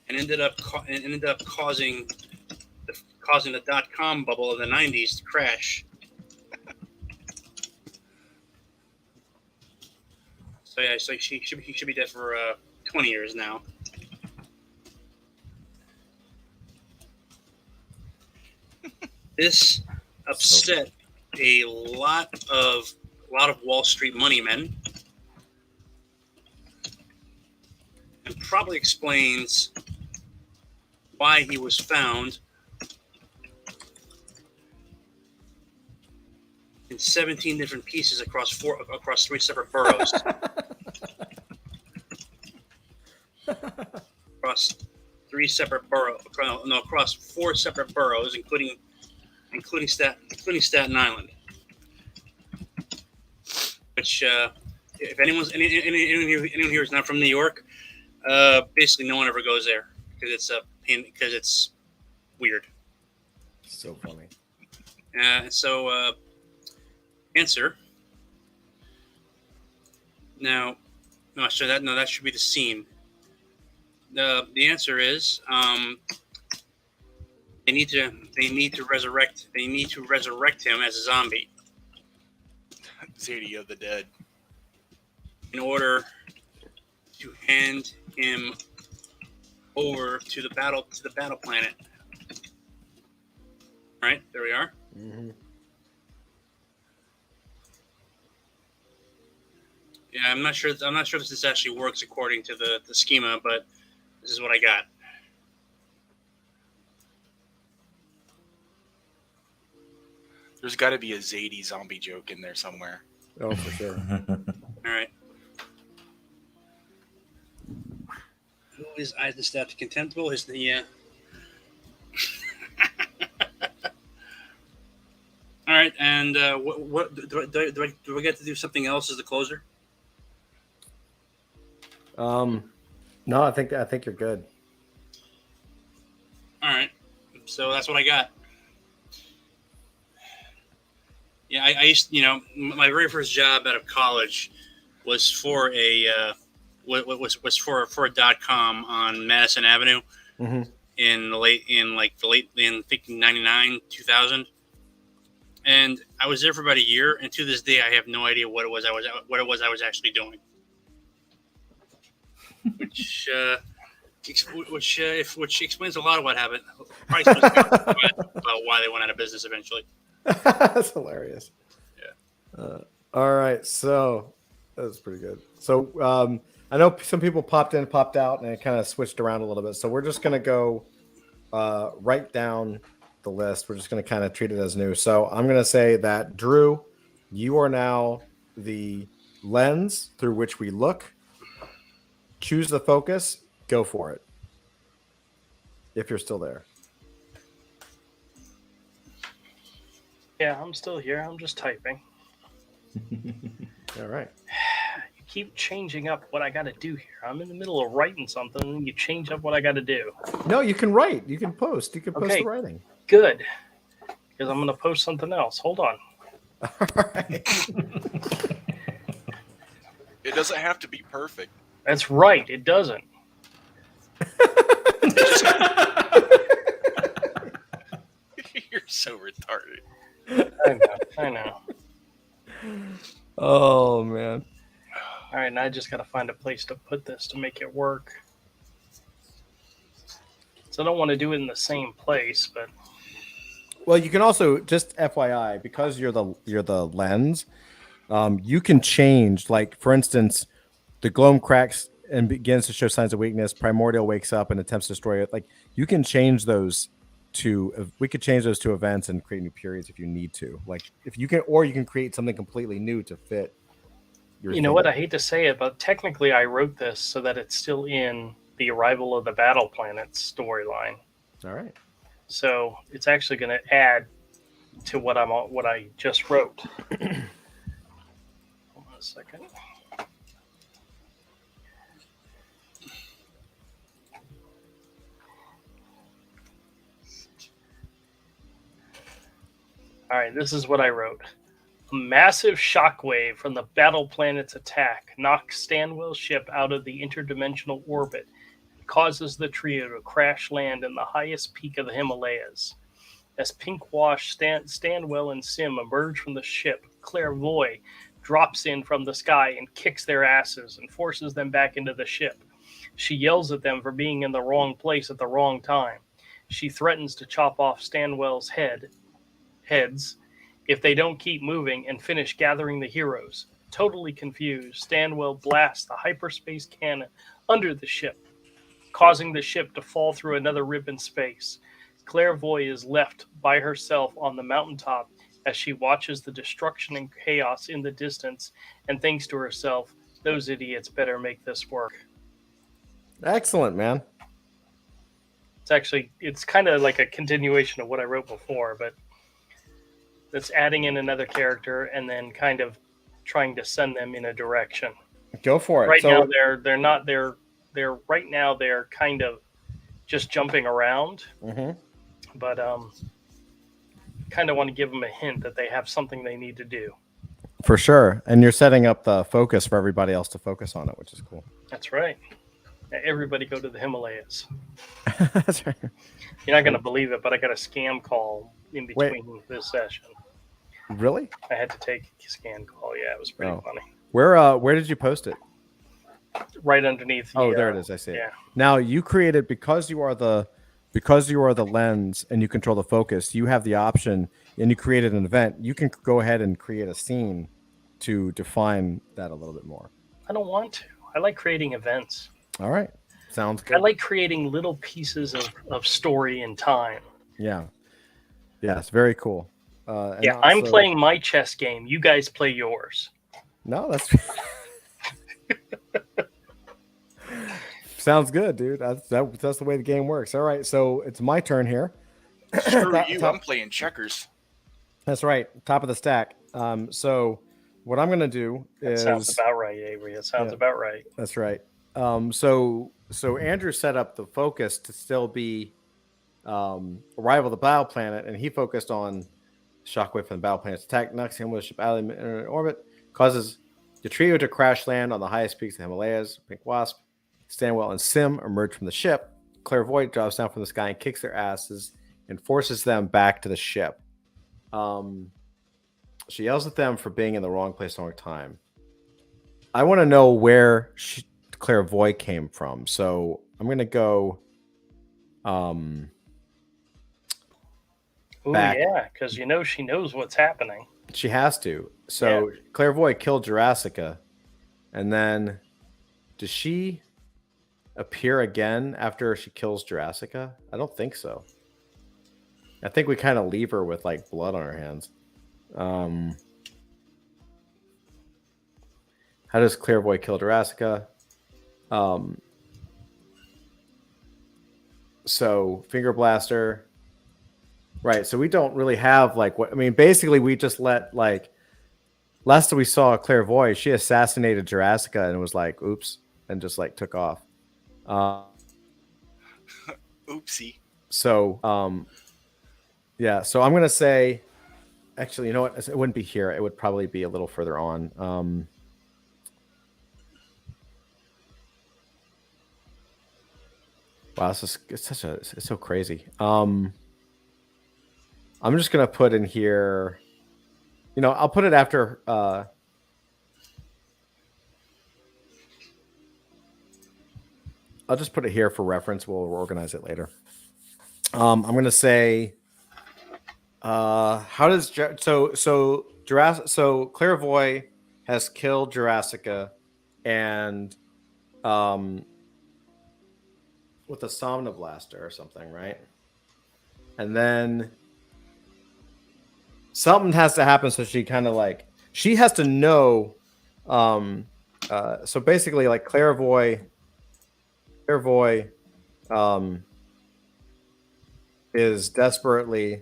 Speaker 2: and ended up causing the .com bubble of the '90s to crash. So yeah, so he should be dead for 20 years now. This upset a lot of Wall Street money men, and probably explains why he was found in 17 different pieces across 3 separate boroughs. Across 4 separate boroughs, including Staten Island. Which, if anyone here is not from New York, basically no one ever goes there because it's a pain, because it's weird.
Speaker 1: So funny.
Speaker 2: Answer. Now, that should be the scene. The answer is they need to resurrect him as a zombie.
Speaker 5: Zadie of the Dead.
Speaker 2: In order to hand him over to the battle planet. All right, there we are.
Speaker 1: Mm-hmm.
Speaker 2: Yeah, I'm not sure if this actually works according to the schema, but this is what I got.
Speaker 5: There's got to be a Zadie zombie joke in there somewhere.
Speaker 1: Oh, for sure.
Speaker 2: All right. Who is eyes the staff contemptible? Is the All right, and what do I get to do something else as the closer?
Speaker 1: No, I think you're good.
Speaker 2: All right, so that's what I got. Yeah, I used, my very first job out of college was for a was for a .com on Madison Avenue
Speaker 1: Mm-hmm.
Speaker 2: in thinking 99 2000, and I was there for about a year, and to this day I have no idea what it was I was actually doing, which explains a lot of what happened. Probably explains about why they went out of business eventually.
Speaker 1: That's hilarious.
Speaker 2: Yeah.
Speaker 1: All right, so that was pretty good. So I know some people popped in, popped out, and it kind of switched around a little bit. So we're just going to go right down the list. We're just going to kind of treat it as new. So I'm going to say that, Drew, you are now the lens through which we look. Choose the focus. Go for it. If you're still there.
Speaker 4: Yeah, I'm still here. I'm just typing.
Speaker 1: All right.
Speaker 4: You keep changing up what I got to do here. I'm in the middle of writing something, and you change up what I got to do.
Speaker 1: No, you can write. You can post. You can post
Speaker 4: Okay.
Speaker 1: the writing.
Speaker 4: Good. Because I'm going to post something else. Hold on.
Speaker 1: All right.
Speaker 5: It doesn't have to be perfect.
Speaker 4: That's right. It doesn't.
Speaker 5: You're so retarded.
Speaker 4: I know.
Speaker 1: Oh, man.
Speaker 4: All right, and I just got to find a place to put this to make it work. So I don't want to do it in the same place, but
Speaker 1: Well, you can also, just FYI, because you're the lens, you can change. Like, for instance, the gloam cracks and begins to show signs of weakness. Primordial wakes up and attempts to destroy it. Like, you can change those we could change those to events and create new periods if you need to. Like, if you can, or you can create something completely new to fit your
Speaker 4: you know
Speaker 1: thing.
Speaker 4: what? I hate to say it, but technically I wrote this so that it's still in the Arrival of the Battle Planets storyline.
Speaker 1: All right.
Speaker 4: So it's actually going to add to what I just wrote. Hold on a second. All right, this is what I wrote. A massive shockwave from the battle planet's attack knocks Stanwell's ship out of the interdimensional orbit and causes the trio to crash land in the highest peak of the Himalayas. As pink-washed Stanwell and Sim emerge from the ship, Clairvoy drops in from the sky and kicks their asses and forces them back into the ship. She yells at them for being in the wrong place at the wrong time. She threatens to chop off Stanwell's heads if they don't keep moving and finish gathering the heroes. Totally confused, Stanwell blasts the hyperspace cannon under the ship, causing the ship to fall through another rip in space. Clairvoy is left by herself on the mountaintop as she watches the destruction and chaos in the distance and thinks to herself, those idiots better make this work.
Speaker 1: Excellent, man.
Speaker 4: It's kind of like a continuation of what I wrote before, but that's adding in another character and then kind of trying to send them in a direction.
Speaker 1: Go for it.
Speaker 4: Right
Speaker 1: So,
Speaker 4: now they're right now they're kind of just jumping around, but kind of want to give them a hint that they have something they need to do.
Speaker 1: for sure. And you're setting up the focus for everybody else to focus on it, which is cool.
Speaker 4: That's right. Everybody go to the Himalayas.
Speaker 1: That's right.
Speaker 4: You're not going to believe it, but I got a scam call in between this session.
Speaker 1: Really?
Speaker 4: I had to take a scan call. Yeah, it was pretty funny.
Speaker 1: Where did you post it?
Speaker 4: right underneath.
Speaker 1: Oh, there it is. I see it.
Speaker 4: Yeah.
Speaker 1: Now you created because you are the lens and you control the focus. You have the option, and you created an event. You can go ahead and create a scene to define that a little bit more.
Speaker 4: I don't want to. I like creating events.
Speaker 1: All right, sounds
Speaker 4: I
Speaker 1: good.
Speaker 4: like creating little pieces of story and time.
Speaker 1: Yeah. Yes, very cool. And
Speaker 4: Yeah, I'm
Speaker 1: also-
Speaker 4: playing my chess game. You guys play yours.
Speaker 1: No, that's sounds good, dude. That's the way the game works. All right, so it's my turn here.
Speaker 5: Screw
Speaker 1: Top-
Speaker 5: you.
Speaker 1: top-
Speaker 5: I'm playing checkers.
Speaker 1: That's right, top of the stack. So what I'm gonna do
Speaker 4: That
Speaker 1: is
Speaker 4: sounds about right, Avery. That sounds
Speaker 1: Yeah.
Speaker 4: about right.
Speaker 1: that's right. So Andrew set up the focus to still be arrival of the battle planet, and he focused on shockwave from the battle planet's attack, knocks him with a ship out of in orbit, causes the trio to crash land on the highest peaks of the Himalayas. Pink Wasp, Stanwell, and Sim emerge from the ship. Clairvoyant drops down from the sky and kicks their asses and forces them back to the ship. She yells at them for being in the wrong place at the wrong time. I want to know where Clairvoyant came from, so I'm going to go.
Speaker 4: Ooh,
Speaker 1: Back.
Speaker 4: yeah, because she knows what's happening.
Speaker 1: She has to. So Clairvoyant killed Jurassica, and then does she appear again after she kills Jurassica? I don't think so. I think we kind of leave her with like blood on her hands. How does Clairvoyant kill Jurassica? So Finger Blaster. Right, so we don't really have like what I mean. Basically, we just let like last time we saw Clairvoyant, she assassinated Jurassica and was like, "Oops," and just like took off.
Speaker 5: Oopsie.
Speaker 1: So, yeah. So I'm gonna say, actually, you know what? It wouldn't be here. It would probably be a little further on. Wow, it's so crazy. I'm just gonna put in here. I'll put it after. I'll just put it here for reference. We'll organize it later. I'm gonna say. How does Jurassic? So Clairvoyant has killed Jurassica, and with a Somnoblaster or something, right? And then something has to happen, so she kind of like she has to know. So basically, like Clairvoyant is desperately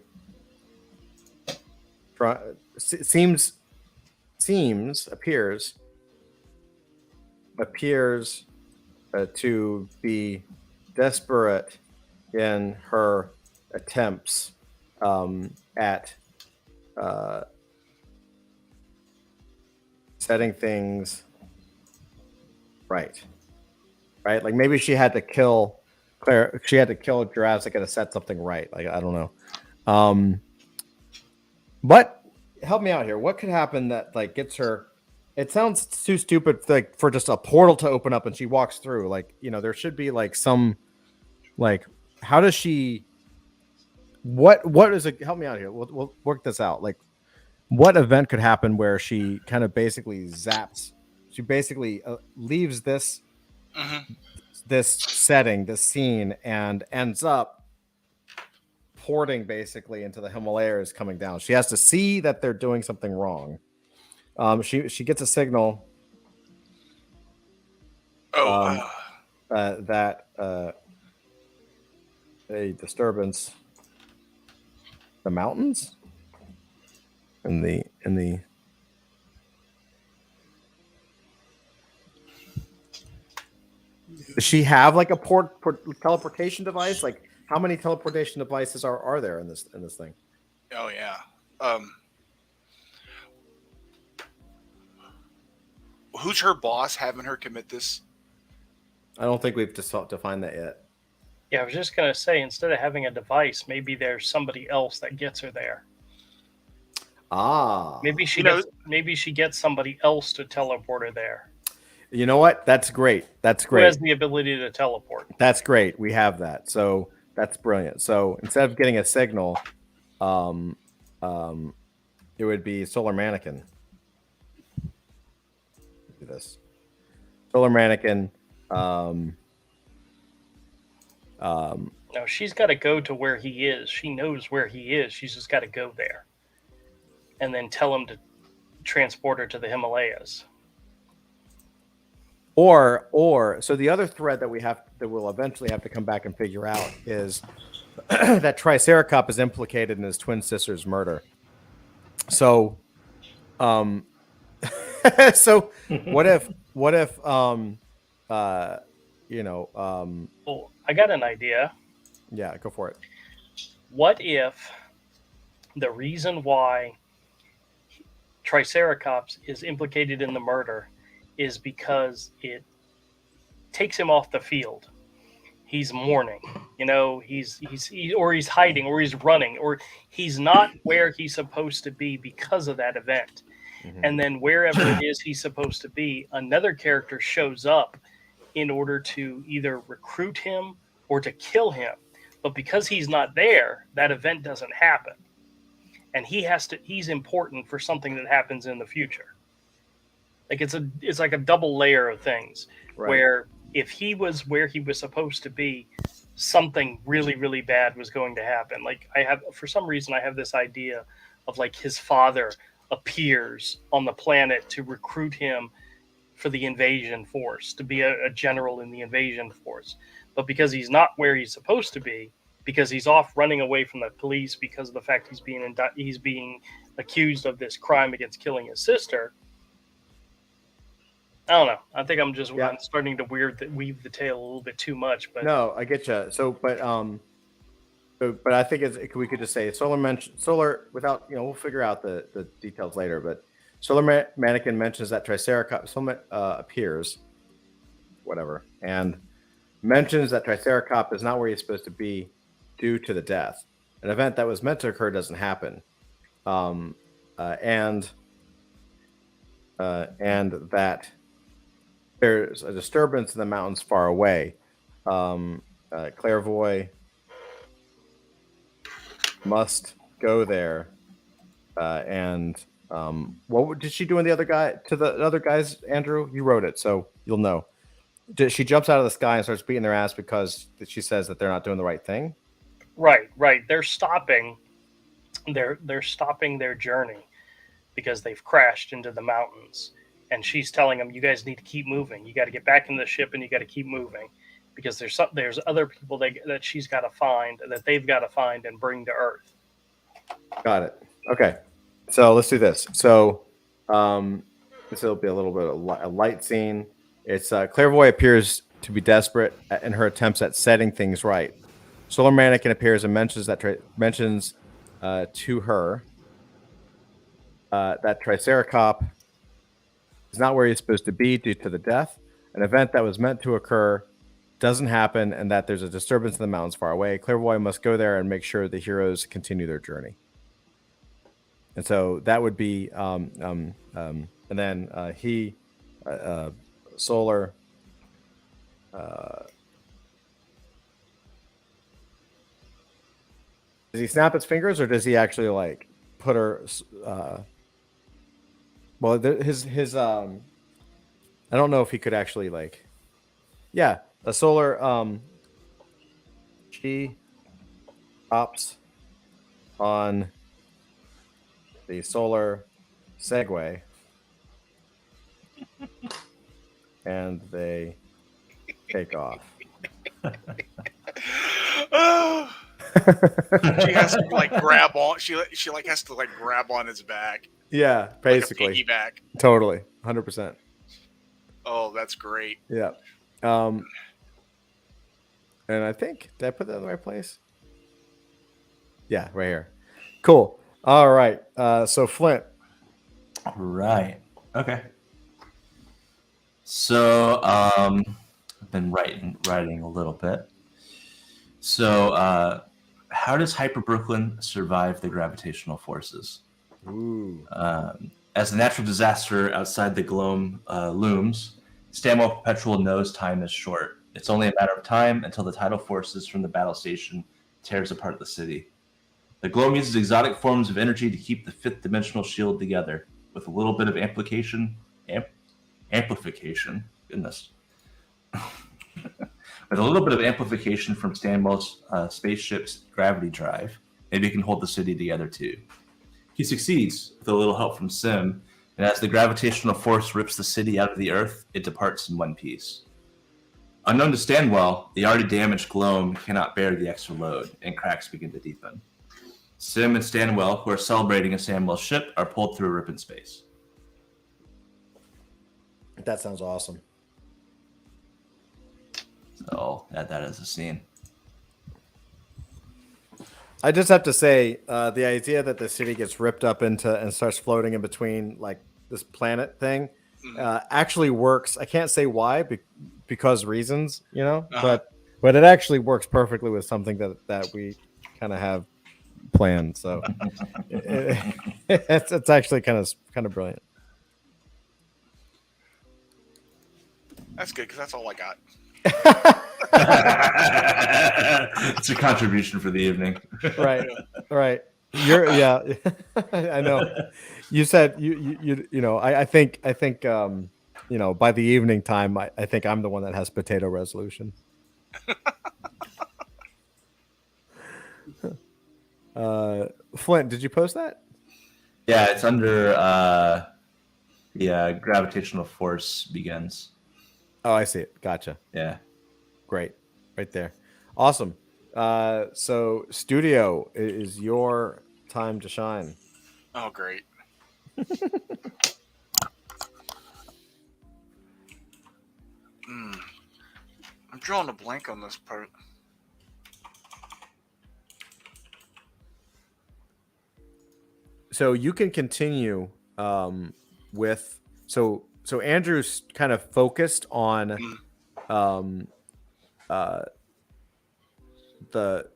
Speaker 1: appears to be desperate in her attempts at setting things right. Like maybe she had to kill Jurassic to set something right. Like I don't know. But help me out here. What could happen that like gets her? It sounds too stupid like for just a portal to open up and she walks through. Like there should be like some like how does she? What is it? Help me out here. We'll work this out. Like what event could happen where she kind of basically zaps? She basically leaves this setting, this scene, and ends up porting basically into the Himalayas coming down. She has to see that they're doing something wrong. She gets a signal that a disturbance, the mountains, in the. Does she have like a teleportation device? Like how many teleportation devices are there in this thing?
Speaker 5: Oh yeah. Who's her boss having her commit this?
Speaker 1: I don't think we've defined that yet.
Speaker 4: Yeah, I was just gonna say instead of having a device, maybe there's somebody else that gets her there.
Speaker 1: Ah.
Speaker 4: Maybe she gets somebody else to teleport her there.
Speaker 1: You know what? That's great. That's
Speaker 4: Who
Speaker 1: great.
Speaker 4: has the ability to teleport?
Speaker 1: That's great. We have that. So that's brilliant. So instead of getting a signal, um, it would be Solar Mannequin. Do this. Solar Mannequin.
Speaker 4: No, she's got to go to where he is. She knows where he is. She's just got to go there, and then tell him to transport her to the Himalayas.
Speaker 1: Or so the other thread that we'll eventually have to come back and figure out is that Triceracop is implicated in his twin sister's murder. So, so what if
Speaker 4: Well, I got an idea.
Speaker 1: yeah, go for it.
Speaker 4: What if the reason why Triceratops is implicated in the murder is because it takes him off the field? He's mourning, he's hiding, or he's running, or he's not where he's supposed to be because of that event. And then wherever it is he's supposed to be, another character shows up in order to either recruit him or to kill him. But because he's not there, that event doesn't happen. And he's important for something that happens in the future. Like it's like a double layer of things,
Speaker 1: Right.
Speaker 4: where if he was where he was supposed to be, something really, really bad was going to happen. Like for some reason, I have this idea of like his father appears on the planet to recruit him for the invasion force, to be a general in the invasion force. But because he's not where he's supposed to be, because he's off running away from the police because of the fact he's being accused of this crime against killing his sister. I don't know. I think I'm starting to weave the tale a little bit too much. But
Speaker 1: No, I get you. So, but I think we could just say Solar without we'll figure out the details later. But Solar Mannequin mentions that Triceratops appears, whatever, and mentions that Triceratops is not where he's supposed to be due to the death. An event that was meant to occur doesn't happen, and that there's a disturbance in the mountains far away. Clairvoy must go there, and what did she do in the other guys? Andrew, you wrote it, so you'll know. She jumps out of the sky and starts beating their ass because she says that they're not doing the right thing.
Speaker 4: Right. They're stopping. They're stopping their journey because they've crashed into the mountains. And she's telling them, "You guys need to keep moving. You got to get back in the ship, and you got to keep moving because there's other people that she's got to find, that they've got to find and bring to Earth."
Speaker 1: Got it. Okay, so let's do this. So this will be a little bit of a light scene. It's Clairvoy appears to be desperate in her attempts at setting things right. Solar Mannequin appears and mentions to her that Triceratops is not where he's supposed to be due to the death. An event that was meant to occur doesn't happen, and that there's a disturbance in the mountains far away. Clairvoy must go there and make sure the heroes continue their journey. And so that would be, and then Solar. Does he snap his fingers, or does he actually like put her? Well, his I don't know if he could actually like. Yeah, a Solar. She hops on the Solar Segway, and they take off.
Speaker 5: She has to like grab on. She like has to like grab on his back.
Speaker 1: Yeah, basically.
Speaker 5: Like a piggyback.
Speaker 1: Totally, 100%.
Speaker 5: Oh, that's great.
Speaker 1: Yeah. And I think, did I put that in the right place? Yeah, right here. Cool. All right. So Flint.
Speaker 3: Right. Okay. So I've been writing a little bit. So how does Hyper Brooklyn survive the gravitational forces?
Speaker 1: Ooh.
Speaker 3: As the natural disaster outside the globe looms, Stanwell Perpetual knows time is short. It's only a matter of time until the tidal forces from the battle station tears apart the city. The globe uses exotic forms of energy to keep the fifth dimensional shield together, with a little bit of amplification. Goodness. With a little bit of amplification from Stanwell's spaceship's gravity drive, maybe he can hold the city together too. He succeeds with a little help from Sim, and as the gravitational force rips the city out of the Earth, it departs in one piece. Unknown to Stanwell, the already damaged globe cannot bear the extra load, and cracks begin to deepen. Sim and Stanwell, who are celebrating a Stanwell ship, are pulled through a rip in space.
Speaker 1: That sounds awesome.
Speaker 3: So that is a scene.
Speaker 1: I just have to say, the idea that the city gets ripped up into and starts floating in between like this planet thing actually works. I can't say why, because reasons, you know, but it actually works perfectly with something that we kind of have planned. So it's actually kind of brilliant.
Speaker 5: That's good because that's all I got.
Speaker 3: It's a contribution for the evening.
Speaker 1: Right. Yeah. I know. You said you know. I think you know, by the evening time, I think I'm the one that has potato resolution. Flint, did you post that?
Speaker 3: Yeah, it's under gravitational force begins.
Speaker 1: Oh, I see it. Gotcha.
Speaker 3: Yeah.
Speaker 1: Great. Right there. Awesome. So studio is your time to shine.
Speaker 5: Oh, great. I'm drawing a blank on this part.
Speaker 1: So you can continue with so Andrew's kind of focused on the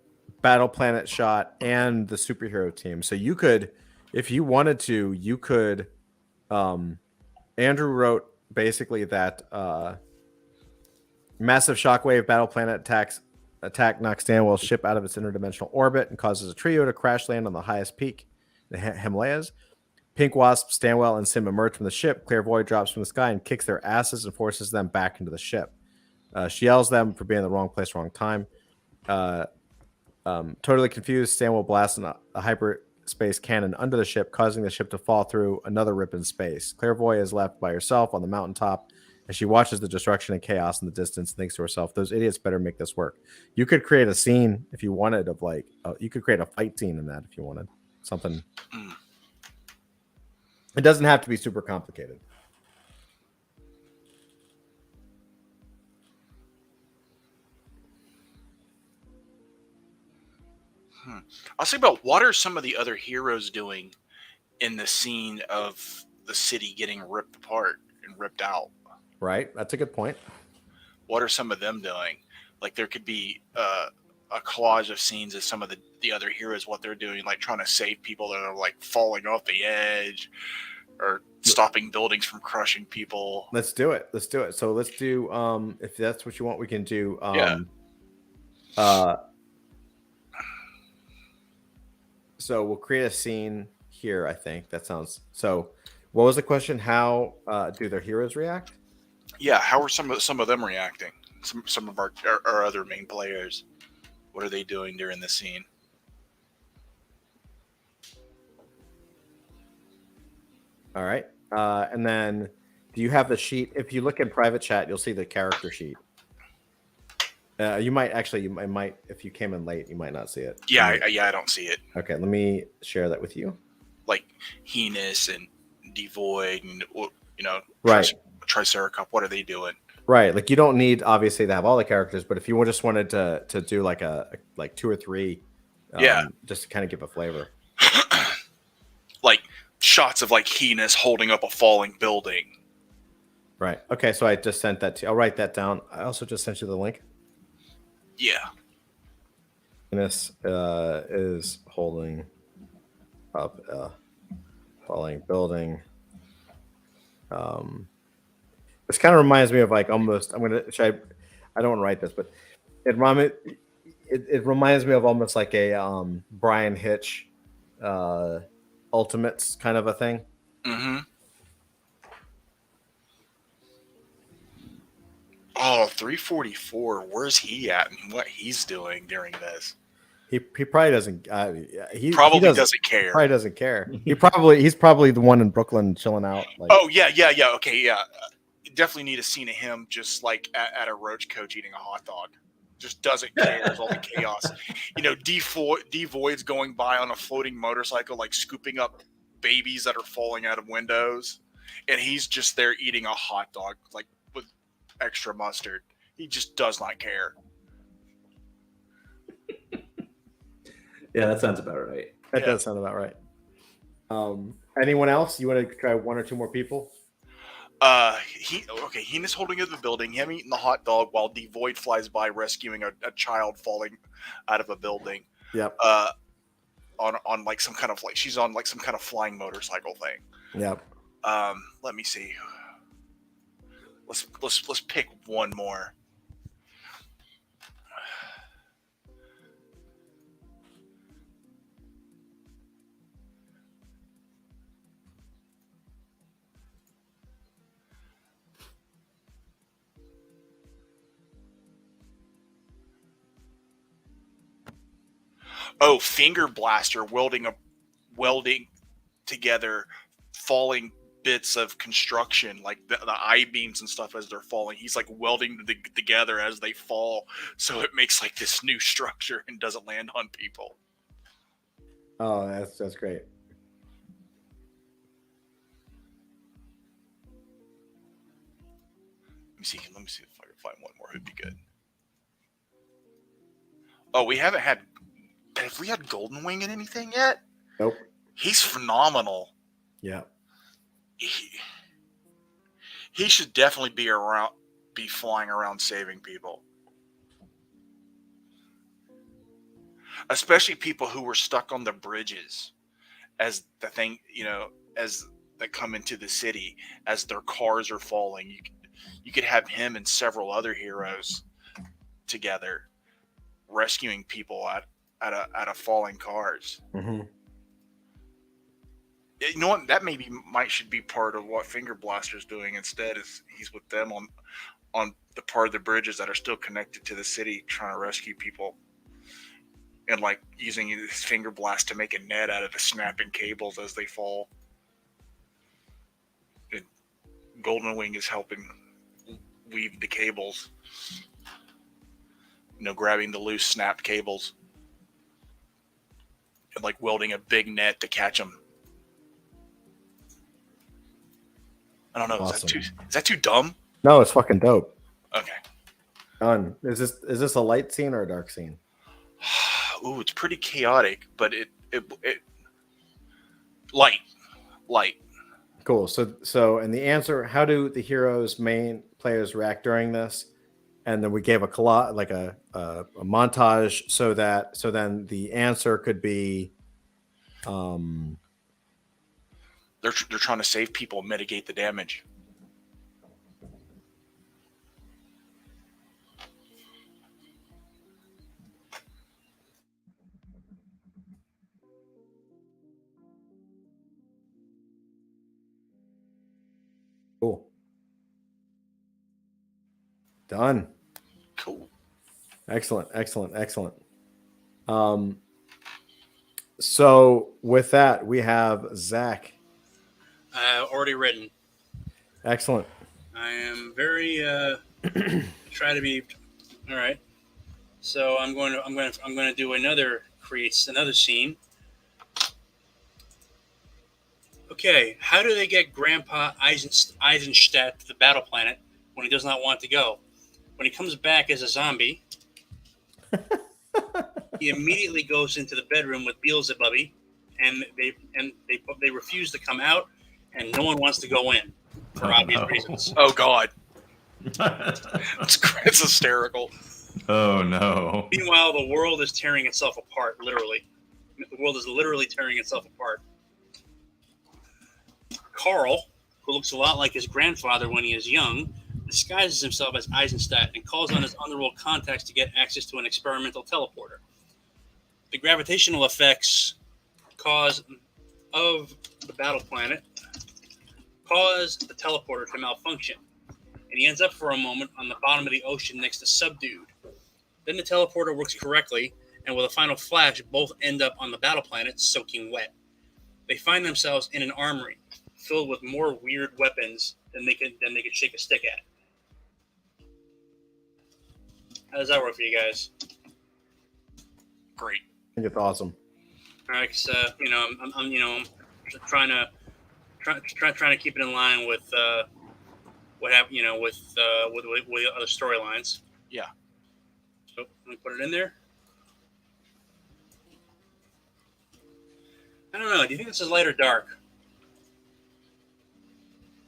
Speaker 1: Battle Planet shot and the superhero team. So you could, if you wanted to, you could Andrew wrote basically that massive shockwave Battle Planet attack knocks Stanwell's ship out of its interdimensional orbit and causes a trio to crash land on the highest peak, the Himalayas. Pink Wasp, Stanwell, and Sim emerge from the ship. Clairvoyant drops from the sky and kicks their asses and forces them back into the ship. She yells them for being in the wrong place, wrong time. Totally confused, Stanwell blasts a hyperspace cannon under the ship, causing the ship to fall through another rip in space. Clairvoyant is left by herself on the mountaintop as she watches the destruction and chaos in the distance and thinks to herself, those idiots better make this work. You could create a scene if you wanted of like, you could create a fight scene in that if you wanted. Something. It doesn't have to be super complicated.
Speaker 5: I'll say about what are some of the other heroes doing in the scene of the city getting ripped apart and ripped out?
Speaker 1: Right. That's a good point.
Speaker 5: What are some of them doing? Like there could be a collage of scenes of some of the other heroes, what they're doing, like trying to save people that are like falling off the edge or stopping buildings from crushing people.
Speaker 1: Let's do it. So let's do, if that's what you want, we can do, so we'll create a scene here, I think. That sounds... So what was the question? How do their heroes react?
Speaker 5: Yeah, how are some of them reacting? Some of our other main players. What are they doing during the scene?
Speaker 1: All right. And then do you have the sheet? If you look in private chat, you'll see the character sheet. You might, if you came in late, you might not see it.
Speaker 5: Yeah, I don't see it.
Speaker 1: Okay, let me share that with you.
Speaker 5: Like Heinous and Devoid and, you know,
Speaker 1: right.
Speaker 5: Triceracop, what are they doing?
Speaker 1: Right, like you don't need obviously to have all the characters, but if you just wanted to do like like 2 or 3, just to kind of give a flavor.
Speaker 5: Like shots of like Heinous holding up a falling building.
Speaker 1: Right. Okay, so I just sent that to you. I'll write that down. I also just sent you the link.
Speaker 5: Yeah.
Speaker 1: Heinous is holding up a falling building. This kind of reminds me of like almost. I don't want to write this, but it reminds me of almost like a Brian Hitch, Ultimates kind of a thing.
Speaker 5: Mm-hmm. Oh, 344. Where's he at and what he's doing during this?
Speaker 1: He probably doesn't. He
Speaker 5: doesn't care.
Speaker 1: Probably doesn't care. He's probably the one in Brooklyn chilling out. Like,
Speaker 5: Oh yeah. Okay, yeah. Definitely need a scene of him just like at a roach coach eating a hot dog. Just doesn't care. There's all the chaos. D Void's going by on a floating motorcycle, like scooping up babies that are falling out of windows, and he's just there eating a hot dog, like with extra mustard. He just does not care.
Speaker 3: Yeah, that sounds about right.
Speaker 1: That does sound about right. Anyone else? You want to try one or two more people?
Speaker 5: Heena's holding up the building, him eating the hot dog while D Void flies by rescuing a child falling out of a building.
Speaker 1: Yep.
Speaker 5: On like some kind of like she's on like some kind of flying motorcycle thing.
Speaker 1: Yep.
Speaker 5: Let me see. Let's pick one more. Oh, Finger Blaster welding together falling bits of construction, like the I-beams and stuff as they're falling. He's like welding together as they fall, so it makes like this new structure and doesn't land on people.
Speaker 1: Oh, that's great.
Speaker 5: Let me see if I can find one more who'd be good. Oh, have we had Golden Wing in anything yet?
Speaker 1: Nope.
Speaker 5: He's phenomenal.
Speaker 1: Yeah.
Speaker 5: He should definitely be flying around saving people. Especially people who were stuck on the bridges as the thing, as they come into the city, as their cars are falling. You could have him and several other heroes together rescuing people out of falling cars.
Speaker 1: Mm-hmm.
Speaker 5: You know what? That should be part of what Finger Blaster's doing instead. Is he's with them on the part of the bridges that are still connected to the city, trying to rescue people, and like using his finger blast to make a net out of the snapping cables as they fall. Golden Wing is helping weave the cables, grabbing the loose snapped cables and like welding a big net to catch them. I don't know.
Speaker 1: Awesome.
Speaker 5: Is that too dumb?
Speaker 1: No, it's fucking dope.
Speaker 5: Okay.
Speaker 1: Done. Is this a light scene or a dark scene?
Speaker 5: Ooh, it's pretty chaotic, but it light.
Speaker 1: Cool. So and the answer, how do the heroes' main players react during this? And then we gave a montage so then the answer could be
Speaker 5: they're trying to save people and mitigate the damage.
Speaker 1: cool. Done.
Speaker 5: Cool.
Speaker 1: Excellent. So with that, we have Zach.
Speaker 2: Already written.
Speaker 1: Excellent.
Speaker 2: I am very try to be all right. So I'm going to do another scene. Okay, how do they get Grandpa Eisenstadt to the battle planet when he does not want to go? When he comes back as a zombie, he immediately goes into the bedroom with Beelzebub, and they refuse to come out, and no one wants to go in for obvious reasons.
Speaker 5: Oh God, it's hysterical.
Speaker 3: Oh no!
Speaker 2: Meanwhile, the world is tearing itself apart. Literally, the world is literally tearing itself apart. Carl, who looks a lot like his grandfather when he is young, disguises himself as Eisenstadt and calls on his underworld contacts to get access to an experimental teleporter. The gravitational effects of the battle planet cause the teleporter to malfunction, and he ends up for a moment on the bottom of the ocean next to Subdued. Then the teleporter works correctly, and with a final flash, both end up on the battle planet soaking wet. They find themselves in an armory filled with more weird weapons than they could shake a stick at. How does that work for you guys?
Speaker 5: Great.
Speaker 1: I think it's awesome.
Speaker 2: All right, cause, I'm trying to keep it in line with what happened, with other storylines.
Speaker 5: Yeah.
Speaker 2: So let me put it in there. I don't know. Do you think this is light or dark?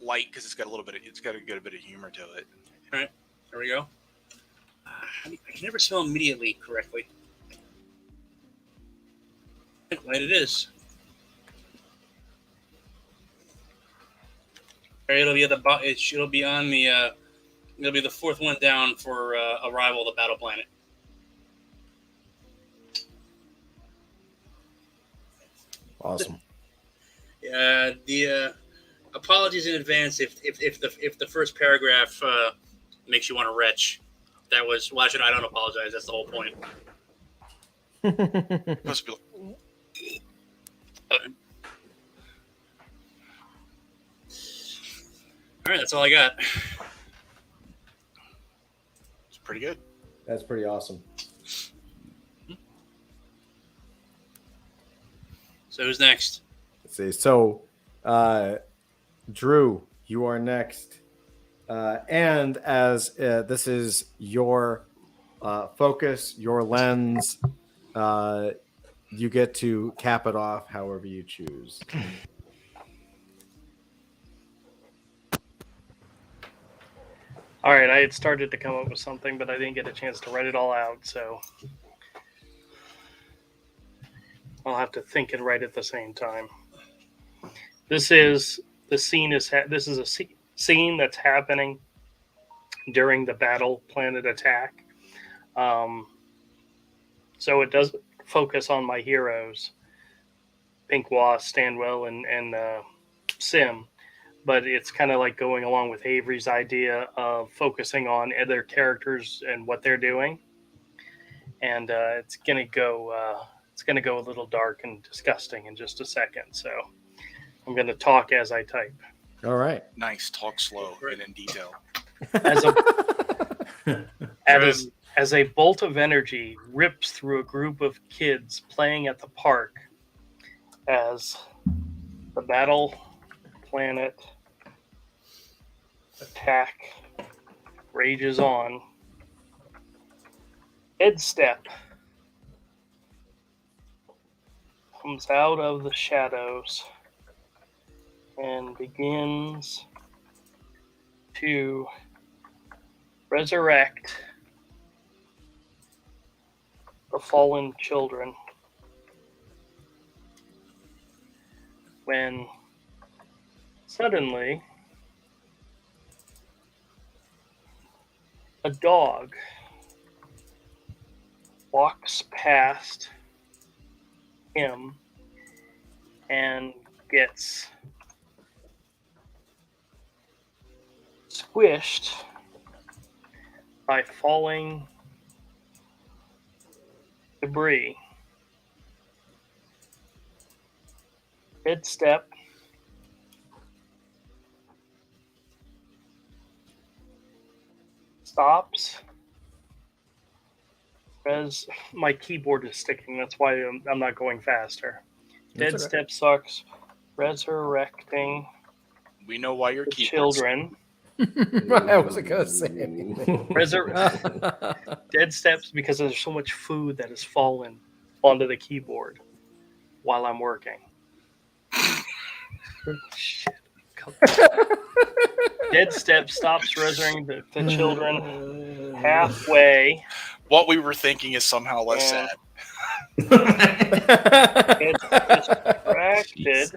Speaker 5: Light, because it's got a good bit of humor to it.
Speaker 2: All right, there we go. I can never spell immediately correctly. Light it is. All right, it'll be at the it'll be on the it'll be the fourth one down for Arrival of the Battle Planet.
Speaker 1: Awesome.
Speaker 2: The apologies in advance if the first paragraph makes you want to retch. That was I don't apologize. That's the whole point.
Speaker 5: Must be.
Speaker 2: All right, that's all I got.
Speaker 5: It's pretty good.
Speaker 1: That's pretty awesome.
Speaker 2: So who's next?
Speaker 1: Let's see. So, Drew, you are next. And as this is your focus, your lens, you get to cap it off however you choose.
Speaker 4: All right, I had started to come up with something, but I didn't get a chance to write it all out, so I'll have to think and write at the same time. This is a scene that's happening during the battle planet attack. So it does focus on my heroes, Pink Wasp, Stanwell, and Sim. But it's kind of like going along with Avery's idea of focusing on other characters and what they're doing. And it's gonna go a little dark and disgusting in just a second. So I'm gonna talk as I type.
Speaker 1: All right.
Speaker 5: Nice. Talk slow and in detail.
Speaker 4: As a bolt of energy rips through a group of kids playing at the park, as the battle planet attack rages on, Headstep comes out of the shadows and begins to resurrect the fallen children. When suddenly a dog walks past him and gets squished by falling debris. Headstep stops. As my keyboard is sticking, that's why I'm not going faster. Headstep sucks, resurrecting
Speaker 5: We know why you're
Speaker 4: the
Speaker 5: keeping
Speaker 4: children.
Speaker 1: I wasn't going to say anything.
Speaker 4: Dead steps because there's so much food that has fallen onto the keyboard while I'm working. Shit. Dead step stops resurrecting the children halfway.
Speaker 5: What we were thinking is somehow less sad.
Speaker 4: Gets distracted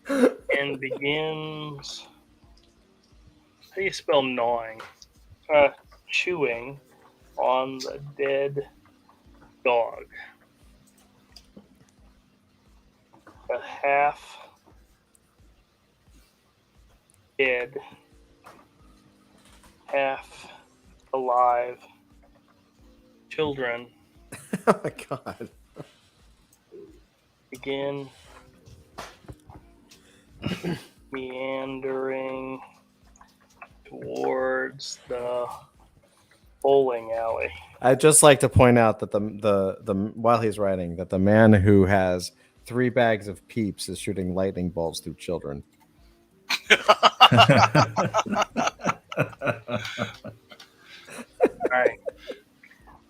Speaker 4: and begins do you spell gnawing? Chewing on the dead dog. A half dead, half alive children
Speaker 1: Oh my god.
Speaker 4: begin meandering towards the bowling alley.
Speaker 1: I'd just like to point out that the while he's writing that the man who has 3 bags of peeps is shooting lightning bolts through children.
Speaker 4: All right.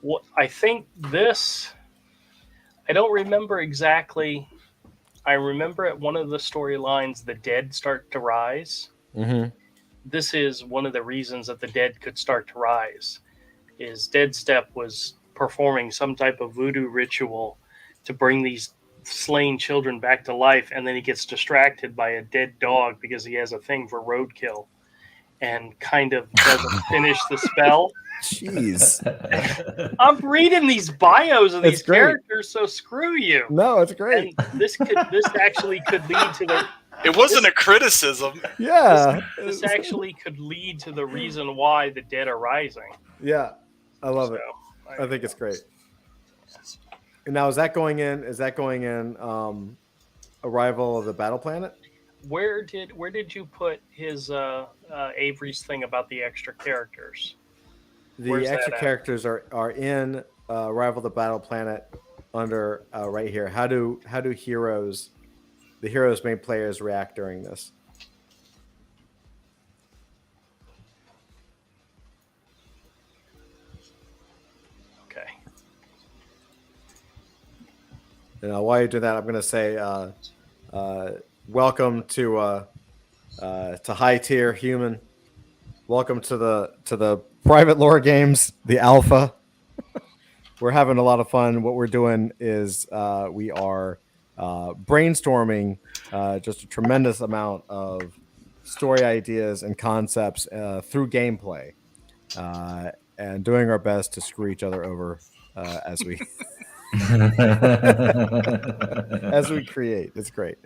Speaker 4: What I think this, I don't remember exactly. I remember at one of the storylines, the dead start to rise.
Speaker 1: Mm-hmm.
Speaker 4: This is one of the reasons that the dead could start to rise. Is Dead Step was performing some type of voodoo ritual to bring these slain children back to life, and then he gets distracted by a dead dog because he has a thing for roadkill, and kind of doesn't finish the spell.
Speaker 1: Jeez.
Speaker 4: I'm reading these bios of
Speaker 1: It's
Speaker 4: these
Speaker 1: great.
Speaker 4: characters, so screw you.
Speaker 1: No, it's great.
Speaker 4: And this actually could lead to the
Speaker 5: It wasn't a criticism.
Speaker 1: Yeah.
Speaker 4: this actually could lead to the reason why the dead are rising.
Speaker 1: Yeah. I love it.
Speaker 4: So,
Speaker 1: I think it's great. And now is that going in Arrival of the Battle Planet?
Speaker 4: Where did you put his Avery's thing about the extra characters?
Speaker 1: The
Speaker 4: Where's that
Speaker 1: extra
Speaker 4: at?
Speaker 1: characters are in Arrival of the Battle Planet under right here. How do the heroes main players react during this?
Speaker 4: Okay.
Speaker 1: And while you do that, I'm going to say welcome to high tier human. Welcome to the private lore games, the alpha. We're having a lot of fun. What we're doing is we are brainstorming just a tremendous amount of story ideas and concepts through gameplay, and doing our best to screw each other over as we as we create. It's great.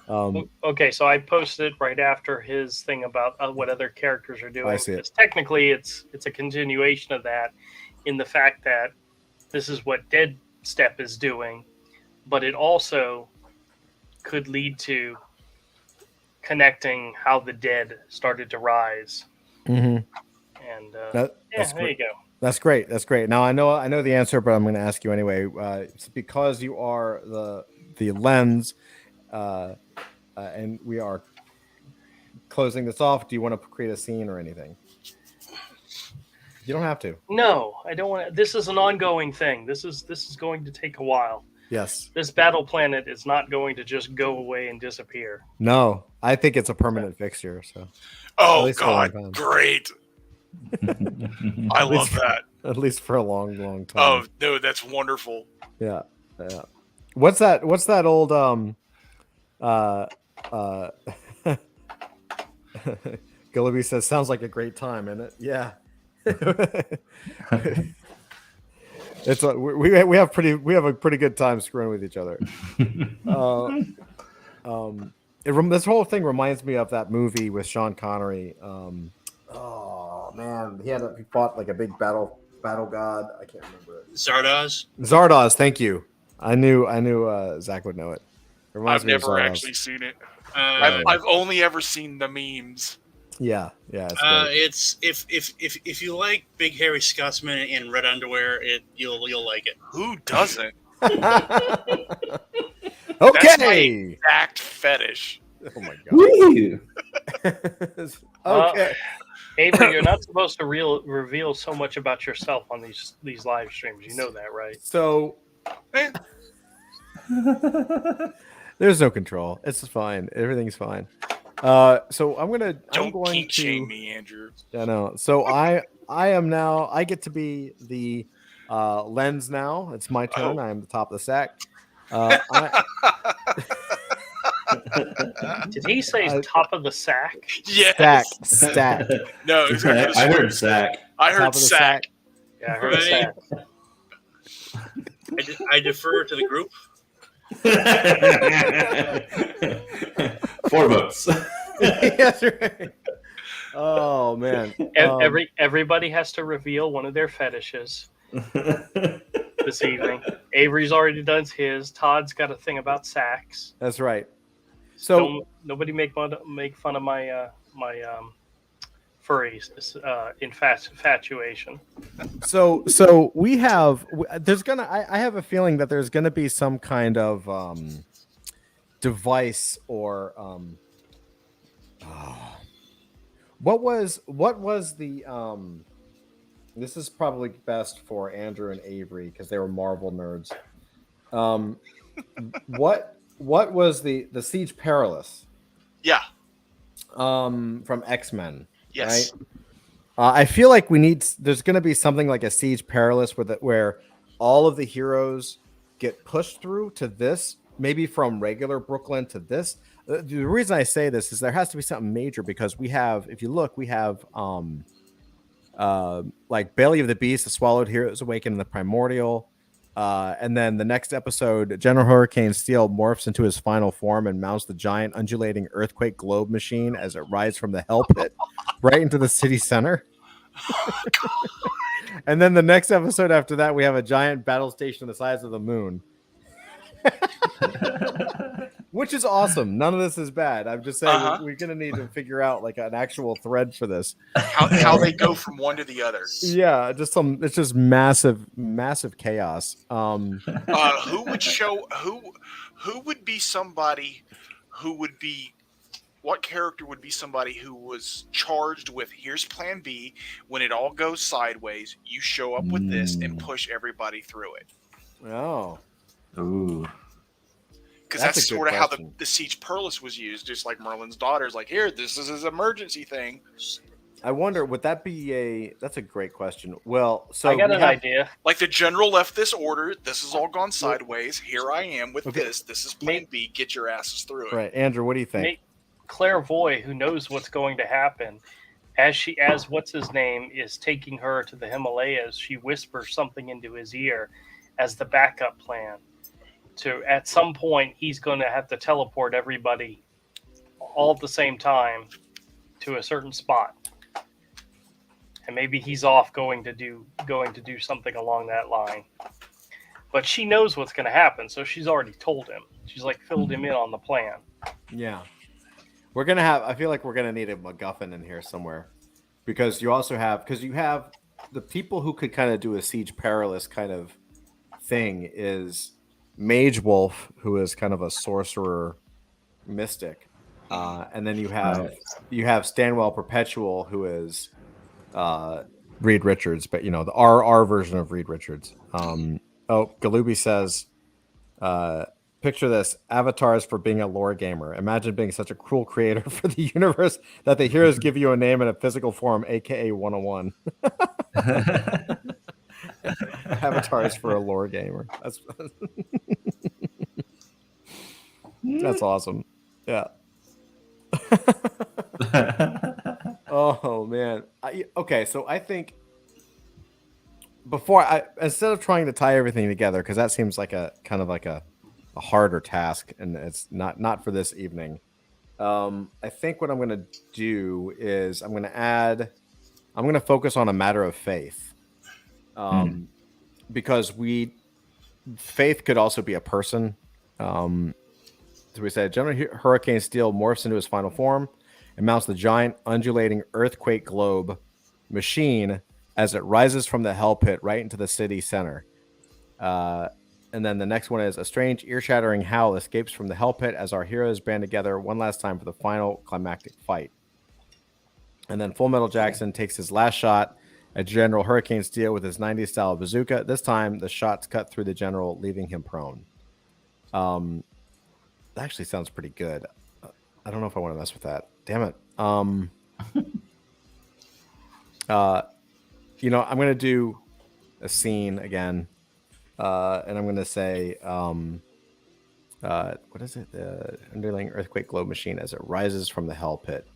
Speaker 4: Okay, so I posted it right after his thing about what other characters are doing.
Speaker 1: I see it.
Speaker 4: Because technically, it's a continuation of that, in the fact that this is what Dead Step is doing, but it also could lead to connecting how the dead started to rise.
Speaker 1: Mm-hmm.
Speaker 4: And
Speaker 1: That's
Speaker 4: there you go.
Speaker 1: That's great. That's great. Now I know the answer, but I'm going to ask you anyway. It's because you are the lens, and we are closing this off. Do you want to create a scene or anything? You don't have to.
Speaker 4: No, I don't want to. This is an ongoing thing. This is going to take a while.
Speaker 1: Yes.
Speaker 4: This battle planet is not going to just go away and disappear.
Speaker 1: No, I think it's a permanent fixture. So.
Speaker 5: Oh
Speaker 1: least for a long
Speaker 5: God,
Speaker 1: time.
Speaker 5: great! I love that.
Speaker 1: At least for a long, long time.
Speaker 5: Oh no, that's wonderful.
Speaker 1: Yeah. What's that old Gilleby says sounds like a great time, isn't it? Yeah. It's we have a pretty good time screwing with each other. This whole thing reminds me of that movie with Sean Connery. Oh man, he fought like a big battle god. I can't remember it. Zardoz. Thank you. I knew Zach would know it. It reminds
Speaker 5: I've
Speaker 1: me of
Speaker 5: never
Speaker 1: Zardoz.
Speaker 5: actually seen it. I've only ever seen the memes.
Speaker 1: Yeah. It's great.
Speaker 2: It's if you like big hairy Scotsman in red underwear, you'll like it.
Speaker 5: Who doesn't?
Speaker 1: Okay.
Speaker 5: That's my exact fetish.
Speaker 1: Oh my god.
Speaker 3: Woo!
Speaker 1: Okay.
Speaker 4: Avery, you're not supposed to reveal so much about yourself on these live streams. You know that, right?
Speaker 1: So there's no control. It's fine. Everything's fine. So I'm going
Speaker 5: Don't kink
Speaker 1: to
Speaker 5: shame me, Andrew.
Speaker 1: I know. So I am now. I get to be the lens now. It's my turn.
Speaker 5: Oh.
Speaker 1: I am the top of the stack.
Speaker 4: Did he say
Speaker 1: I-
Speaker 4: top of the sack?
Speaker 5: Yes.
Speaker 1: Stack.
Speaker 5: No, exactly.
Speaker 3: I heard sack.
Speaker 5: I heard
Speaker 1: Top of the
Speaker 5: sack.
Speaker 4: Yeah, I heard
Speaker 2: Right.
Speaker 4: sack.
Speaker 2: I defer to the group.
Speaker 3: 4 votes.
Speaker 1: That's right. Oh man.
Speaker 4: Everybody has to reveal one of their fetishes this evening. Avery's already done his. Todd's got a thing about sacks.
Speaker 1: That's right. So
Speaker 4: Nobody make fun of my furry infatuation.
Speaker 1: So we have there's gonna I have a feeling that there's gonna be some kind of device or what was the this is probably best for Andrew and Avery because they were Marvel nerds. What was the Siege Perilous
Speaker 5: Yeah.
Speaker 1: from X-Men?
Speaker 5: Yes.
Speaker 1: Right? I feel like there's going to be something like a Siege Perilous where all of the heroes get pushed through to this, maybe from regular Brooklyn to this. The reason I say this is there has to be something major because we have, if you look, we have like Belly of the Beast, the Swallowed Heroes Awaken in the Primordial. And then the next episode, General Hurricane Steel morphs into his final form and mounts the giant undulating earthquake globe machine as it rides from the hell pit right into the city center. And then the next episode after that, we have a giant battle station the size of the moon. Which is awesome. None of this is bad. I'm just saying we're going to need to figure out like an actual thread for this.
Speaker 5: How they go from one to the other.
Speaker 1: Yeah, it's just massive chaos.
Speaker 5: Who would show who would be somebody who would be what character would be somebody who was charged with here's plan B when it all goes sideways, you show up with this and push everybody through it.
Speaker 1: Oh.
Speaker 3: Ooh.
Speaker 5: Because
Speaker 1: That's
Speaker 5: that's
Speaker 1: a good
Speaker 5: sort of how
Speaker 1: question.
Speaker 5: the Siege Perilous was used, just like Merlin's daughter's like, here, this is his emergency thing.
Speaker 1: I wonder, would that be that's a great question. Well, so
Speaker 4: I got an idea.
Speaker 5: Like the general left this order, this has all gone sideways. Here I am with
Speaker 1: Okay.
Speaker 5: this is plan B, get your asses through it.
Speaker 1: Right, Andrew, what do you think?
Speaker 4: Make Clairvoy, who knows what's going to happen, as what's his name is taking her to the Himalayas, she whispers something into his ear as the backup plan. To at some point he's going to have to teleport everybody all at the same time to a certain spot, and maybe he's off going to do something along that line. But she knows what's going to happen, so she's already told him. She's like filled him in on the plan.
Speaker 1: Yeah. I feel like we're gonna need a MacGuffin in here somewhere. Because you have the people who could kind of do a Siege Perilous kind of thing is Mage Wolf, who is kind of a sorcerer mystic. And then you have Stanwell Perpetual, who is Reed Richards, but the our version of Reed Richards. Galubi says, picture this: avatars for being a lore gamer. Imagine being such a cruel creator for the universe that the heroes give you a name in a physical form, aka 101. Avatars for a lore gamer. That's awesome. Yeah. Oh man. Okay, so I think instead of trying to tie everything together, because that seems like a kind of like a harder task, and it's not for this evening. I think what I'm going to do is I'm going to focus on a matter of faith, because faith could also be a person. So we said General Hurricane Steel morphs into his final form and mounts the giant undulating earthquake globe machine as it rises from the hell pit right into the city center. And then the next one is a strange, ear-shattering howl escapes from the hell pit as our heroes band together one last time for the final climactic fight. And then Full Metal Jackson takes his last shot at General Hurricane Steel with his 90s style bazooka. This time, the shots cut through the general, leaving him prone. That actually sounds pretty good. I don't know if I want to mess with that. Damn it. I'm going to do a scene again. And I'm going to say what is it? The underlying earthquake globe machine as it rises from the hell pit.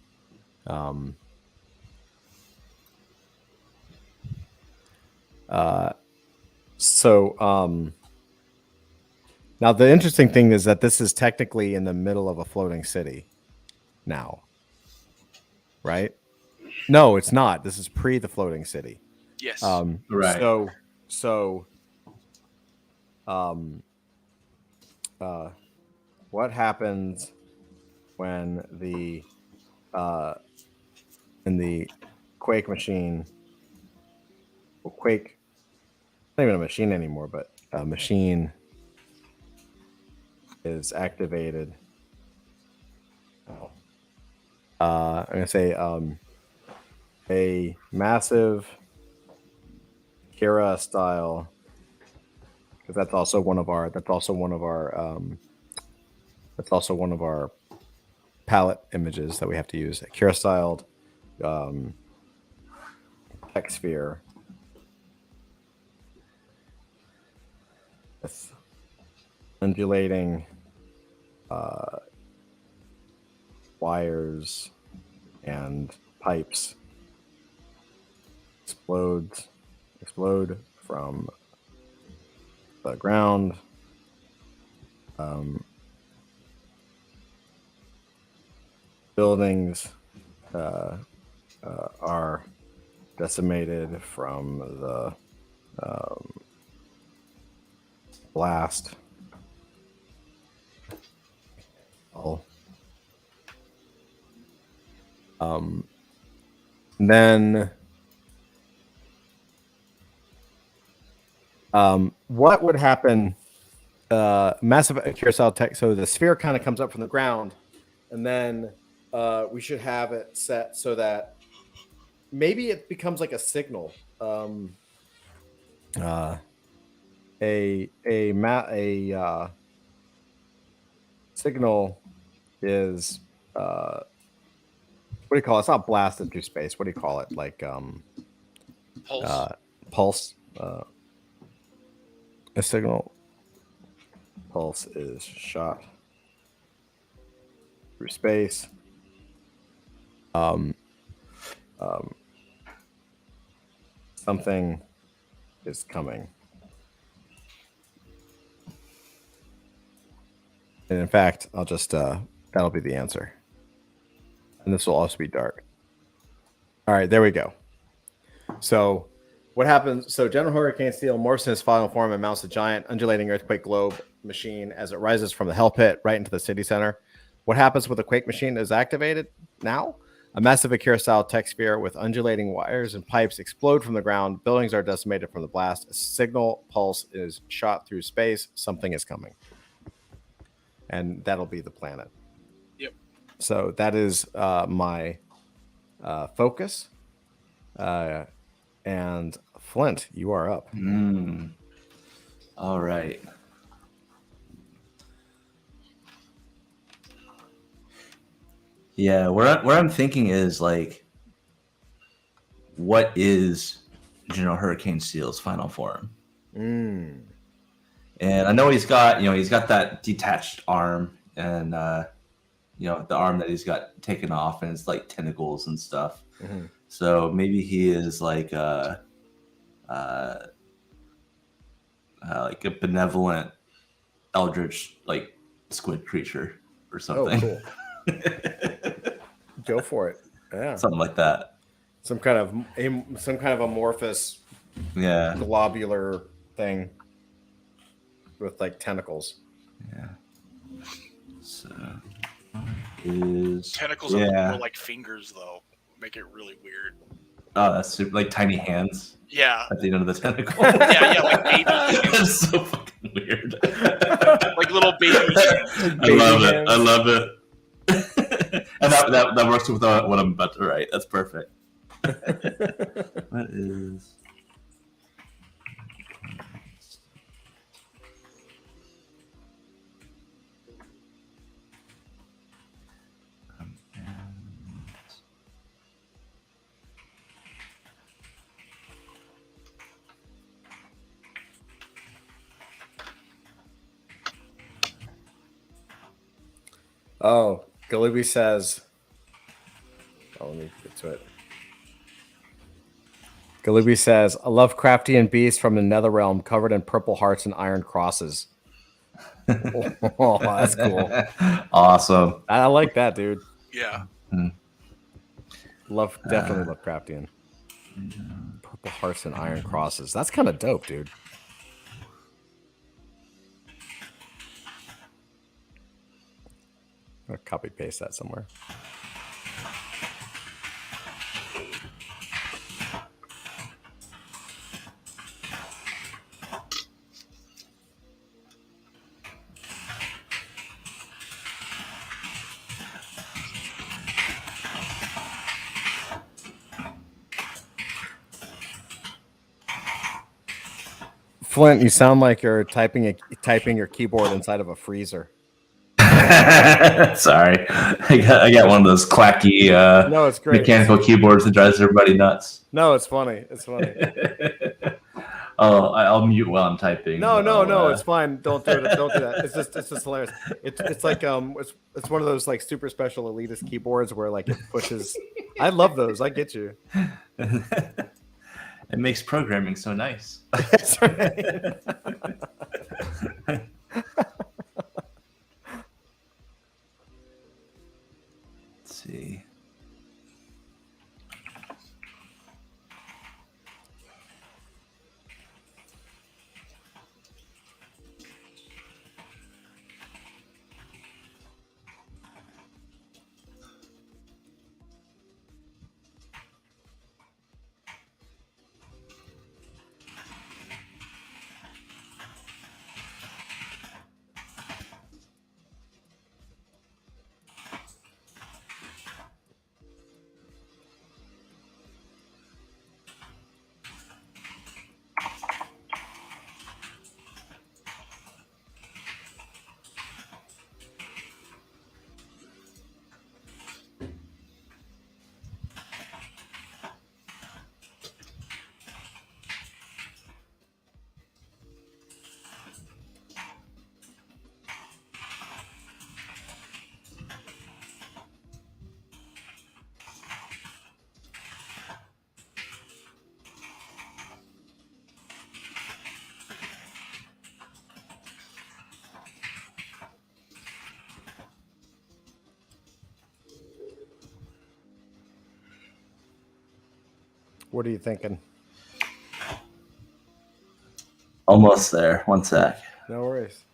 Speaker 1: Now the interesting thing is that this is technically in the middle of a floating city now, right? No, it's not. This is pre the floating city.
Speaker 5: Yes.
Speaker 3: Right.
Speaker 1: What happens when the in the Quake machine, well, Quake, not even a machine anymore, but a machine is activated. I'm gonna say a massive Kira style, because that's also one of our palette images that we have to use. A Kira styled tech sphere with undulating wires and pipes explode from the ground. Buildings are decimated from the blast. Then what would happen? Massive Curacao tech. So the sphere kind of comes up from the ground, and then we should have it set so that maybe it becomes like a signal. A signal is what do you call it? It's not blasted through space. What do you call it? Like
Speaker 5: Pulse.
Speaker 1: Pulse. A signal pulse is shot through space. Something is coming. And in fact, I'll just that'll be the answer. And this will also be dark. All right, there we go. So what happens? So General Hurricane Steel morphs in his final form and mounts a giant undulating earthquake globe machine as it rises from the hell pit right into the city center. What happens with the quake machine is activated now? A massive Akira-style tech sphere with undulating wires and pipes explode from the ground. Buildings are decimated from the blast. A signal pulse is shot through space. Something is coming. And that'll be the planet.
Speaker 5: Yep.
Speaker 1: So that is my focus. And Flint, you are up.
Speaker 3: All right. Yeah, where I'm thinking is like, what is General Hurricane Steel's final form? And I know he's got that detached arm, and the arm that he's got taken off, and it's like tentacles and stuff. So maybe he is like a benevolent eldritch like squid creature or something.
Speaker 1: Oh, cool. Go for it. Yeah.
Speaker 3: Something like that.
Speaker 1: Some kind of amorphous, globular thing with like tentacles.
Speaker 3: Yeah. So
Speaker 5: tentacles are more like fingers, though. Make it really weird.
Speaker 3: Oh, that's super, like tiny hands.
Speaker 5: Yeah.
Speaker 3: At the end of the tentacle.
Speaker 5: yeah, like baby hands.
Speaker 3: That's so fucking weird.
Speaker 5: Like little baby hands.
Speaker 3: I love it. And that works with what I'm about to write. That's perfect. What is...
Speaker 1: Oh, Galubi says. Oh, let me get to it. Galubi says, a Lovecraftian beast from the Netherrealm covered in purple hearts and iron crosses. Oh, that's cool.
Speaker 3: Awesome.
Speaker 1: I like that, dude.
Speaker 5: Yeah.
Speaker 1: Definitely Lovecraftian. Purple hearts and iron crosses. That's kind of dope, dude. I'm gonna copy paste that somewhere. Flint, you sound like you're typing your keyboard inside of a freezer.
Speaker 3: Sorry, I got one of those clacky
Speaker 1: No, it's great.
Speaker 3: mechanical keyboards that drives everybody nuts.
Speaker 1: No, it's funny. It's funny.
Speaker 3: Oh, I'll mute while I'm typing.
Speaker 1: No, it's fine. Don't do it. Don't do that. It's just hilarious. It's like it's one of those like super special elitist keyboards where like it pushes. I love those. I get you.
Speaker 3: It makes programming so nice.
Speaker 1: That's right.
Speaker 3: Let's see.
Speaker 1: What are you thinking?
Speaker 3: Almost there. One sec.
Speaker 1: No worries.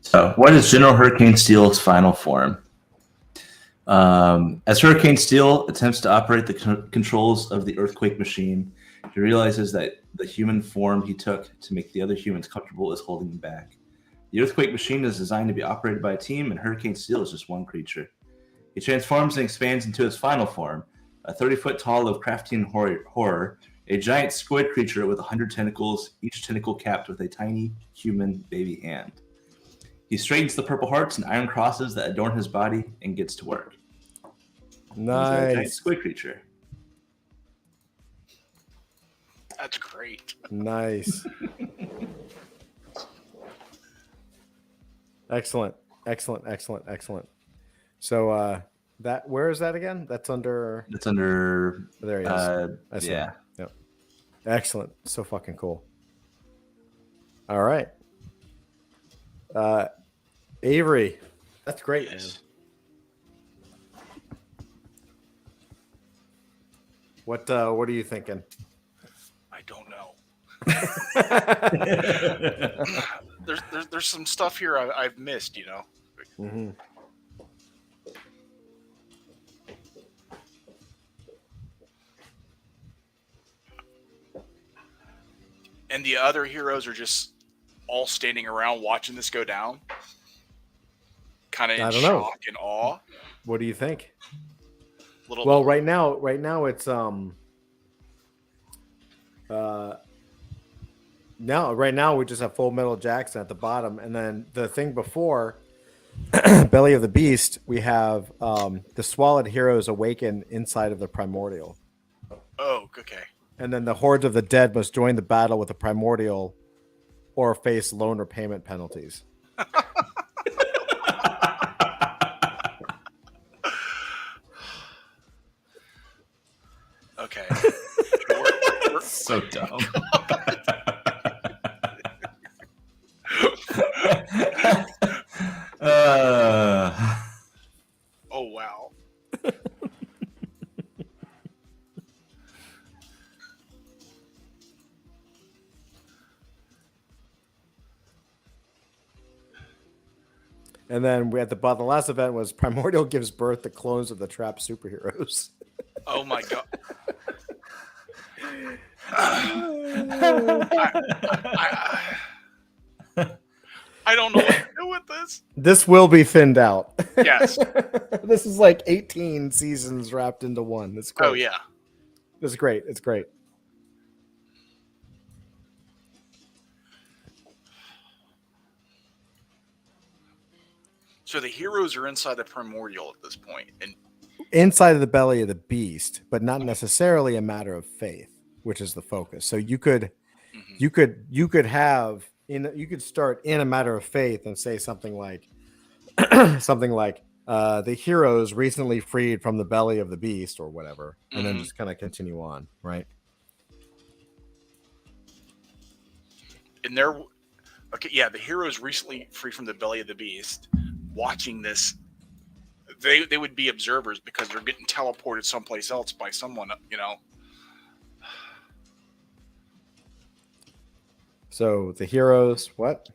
Speaker 3: So, what is General Hurricane Steel's final form? As Hurricane Steel attempts to operate the controls of the earthquake machine, he realizes that the human form he took to make the other humans comfortable is holding him back. The earthquake machine is designed to be operated by a team, and Hurricane Steel is just one creature. He transforms and expands into his final form, a 30-foot tall Lovecraftian horror, a giant squid creature with 100 tentacles, each tentacle capped with a tiny human baby hand. He straightens the purple hearts and iron crosses that adorn his body and gets to work. He's a giant
Speaker 1: Nice.
Speaker 3: squid creature.
Speaker 5: That's great.
Speaker 1: Nice. Excellent. So that where is that again? That's under
Speaker 3: It's under.
Speaker 1: there he is. I see
Speaker 3: Yeah.
Speaker 1: him. Yep. Excellent. So fucking cool. All right. Avery. That's great, man.
Speaker 5: Yes.
Speaker 1: What are you thinking?
Speaker 5: I don't know. There's some stuff here I've missed, you know.
Speaker 1: Mm-hmm.
Speaker 5: And the other heroes are just all standing around watching this go down, kind of
Speaker 1: I
Speaker 5: in
Speaker 1: don't know.
Speaker 5: shock and awe.
Speaker 1: What do you think?
Speaker 5: Little.
Speaker 1: Well, right now it's right now we just have Full Metal Jackson at the bottom, and then the thing before Belly of the Beast, we have the Swallowed Heroes awaken inside of the Primordial,
Speaker 5: Oh, okay.
Speaker 1: and then the Hordes of the Dead must join the battle with the Primordial, or face loan repayment penalties.
Speaker 5: Okay.
Speaker 3: So dumb.
Speaker 5: Oh wow.
Speaker 1: And then we at the last event was Primordial gives birth to clones of the trapped superheroes.
Speaker 5: Oh my god. I don't know what to do with this.
Speaker 1: This will be thinned out.
Speaker 5: Yes.
Speaker 1: This is like 18 seasons wrapped into one. It's great.
Speaker 5: Oh yeah.
Speaker 1: It's great. It's great.
Speaker 5: So the heroes are inside the primordial at this point, and
Speaker 1: Inside of the belly of the beast, but not necessarily a matter of faith, which is the focus. So you could you could have you could start in a matter of faith and say something like the heroes recently freed from the belly of the beast or whatever, and then just kind of continue on, right?
Speaker 5: and they're okay. Yeah, the heroes recently free from the belly of the beast. Watching this, they would be observers because they're getting teleported someplace else by someone, you know.
Speaker 1: So the heroes, what?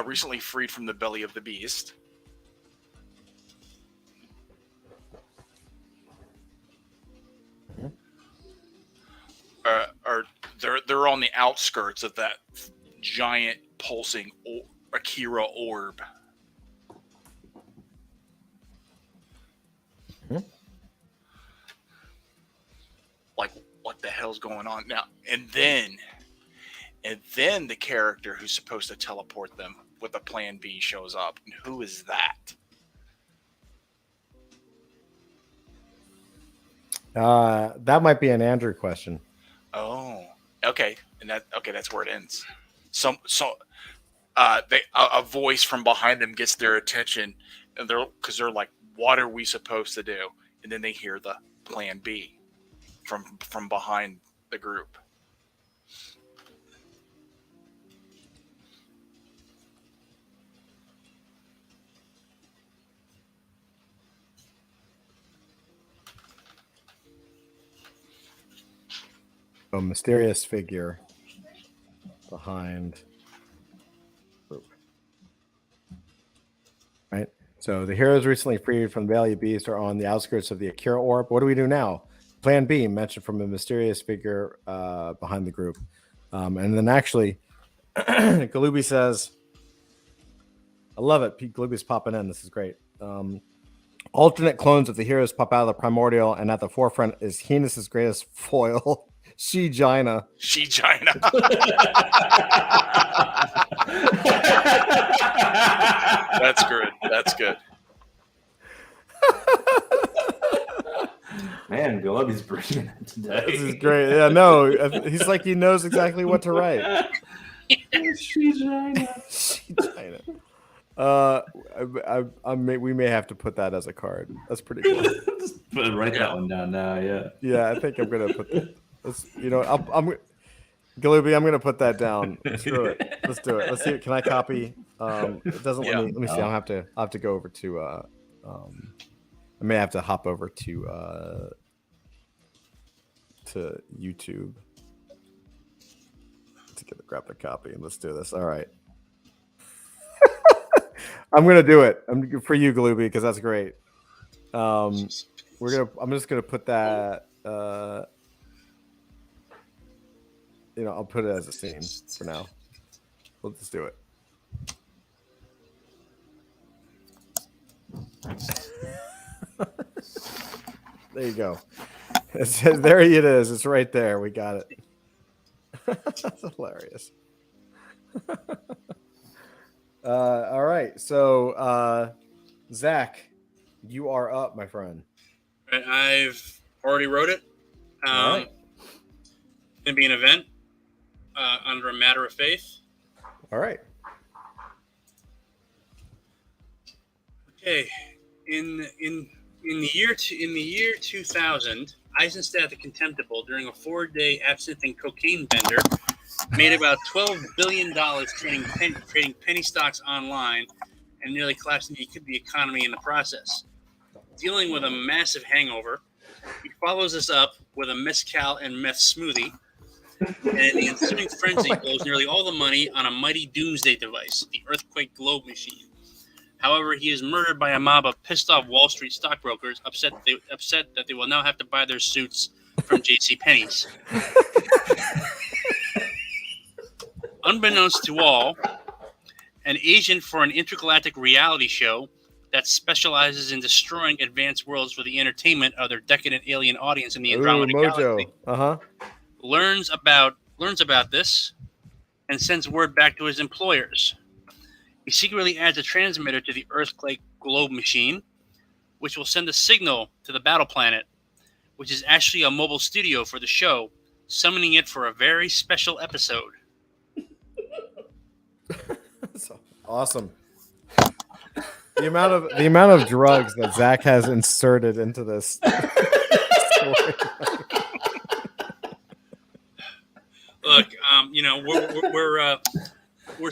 Speaker 5: Recently freed from the belly of the beast. Or they're on the outskirts of that giant pulsing Akira orb. Like, what the hell's going on now? And then the character who's supposed to teleport them with a plan B shows up. And who is that?
Speaker 1: That might be an Andrew question.
Speaker 5: Oh, okay. And that's where it ends. A voice from behind them gets their attention, and they're like, "What are we supposed to do?" And then they hear the plan B from behind the group.
Speaker 1: A mysterious figure behind group. Right? So the heroes recently freed from the Valley of Beast are on the outskirts of the Akira orb. What do we do now? Plan B, mentioned from a mysterious figure behind the group. And then actually, Galubi says, I love it. Pete Galubi's popping in. This is great. Alternate clones of the heroes pop out of the primordial, and at the forefront is Heinous' greatest foil, She-Gina.
Speaker 5: She-Gina. That's good. That's good.
Speaker 3: Man, Galubi's brilliant today.
Speaker 1: This is great. Yeah, no, he's like he knows exactly what to write.
Speaker 3: She-Gina.
Speaker 1: She-Gina. We may have to put that as a card. That's pretty cool.
Speaker 3: Just write that one down now. Yeah.
Speaker 1: Yeah, I think I'm gonna put that. I'm Galubi. I'm gonna put that down. Screw it. Let's do it. Let's see. Can I copy? It doesn't let me see. I'll have to go over to. I may have to hop over to YouTube to grab the copy, and let's do this. All right. I'm gonna do it. I'm for you, Galubi, because that's great. I'm just gonna put that. I'll put it as a scene for now. Let's just do it. There you go. There it is. It's right there. We got it. That's hilarious. All right. So, Zach, you are up, my friend.
Speaker 2: Right, I've already wrote it.
Speaker 1: All right.
Speaker 2: It's gonna be an event under a matter of faith.
Speaker 1: All right.
Speaker 2: Okay, in the year 2000, Eisenstadt the Contemptible, during a 4-day absinthe and cocaine bender, made about $12 billion trading penny stocks online, and nearly collapsing the economy in the process. Dealing with a massive hangover, he follows this up with a mezcal and meth smoothie, and in the ensuing frenzy, blows nearly all the money on a mighty doomsday device, the earthquake globe machine. However, he is murdered by a mob of pissed-off Wall Street stockbrokers, upset that they will now have to buy their suits from J.C. Penney's. Unbeknownst to all, an agent for an intergalactic reality show that specializes in destroying advanced worlds for the entertainment of their decadent alien audience in the Andromeda Galaxy, learns about this and sends word back to his employers. He secretly adds a transmitter to the earthquake globe machine, which will send a signal to the battle planet, which is actually a mobile studio for the show, summoning it for a very special episode.
Speaker 1: That's awesome. The amount of drugs that Zach has inserted into this story.
Speaker 2: Look, we're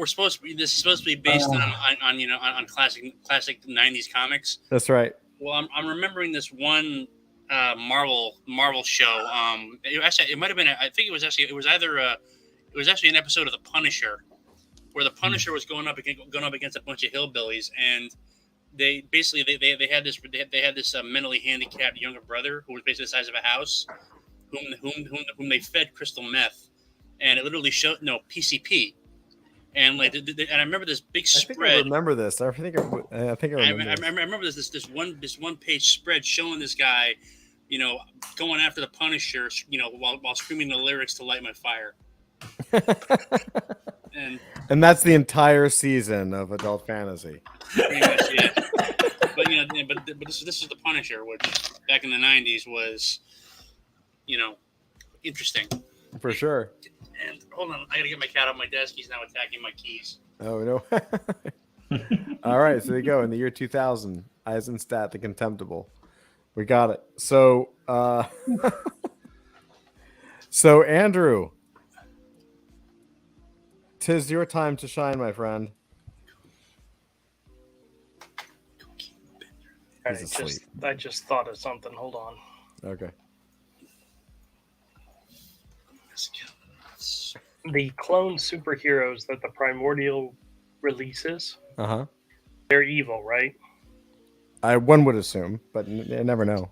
Speaker 2: supposed to be. This is supposed to be based on classic '90s comics.
Speaker 1: That's right.
Speaker 2: Well, I'm remembering this one Marvel show. It might have been. I think it was actually an episode of The Punisher, where the Punisher was going up against a bunch of hillbillies, and they had this mentally handicapped younger brother who was basically the size of a house, whom they fed crystal meth, and it literally showed PCP. And and I remember this big spread.
Speaker 1: I remember this. I think I remember.
Speaker 2: I remember this one page spread showing this guy, going after the Punisher, while screaming the lyrics to "Light My Fire."
Speaker 1: and that's the entire season of adult fantasy.
Speaker 2: Pretty much, yeah. But this is the Punisher, which back in the '90s was, interesting.
Speaker 1: For sure.
Speaker 2: And hold on, I gotta get my cat off my desk. He's now attacking my keys.
Speaker 1: Oh no! All right, so there you go. In the year 2000, Eisenstadt the Contemptible. We got it. So, so Andrew, 'tis your time to shine, my friend. He's asleep.
Speaker 4: I just thought of something. Hold on.
Speaker 1: Okay.
Speaker 4: The clone superheroes that the Primordial releases,
Speaker 1: Uh-huh.
Speaker 4: they're evil, right?
Speaker 1: One would assume, but you never know.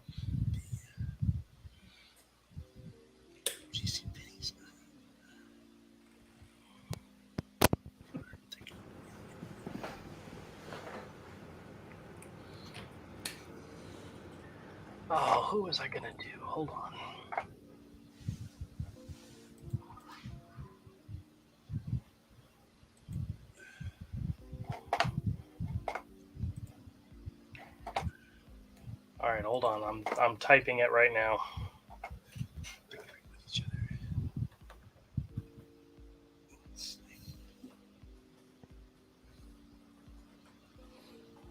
Speaker 4: Oh, who was I gonna do? Hold on. All right, hold on. I'm typing it right now.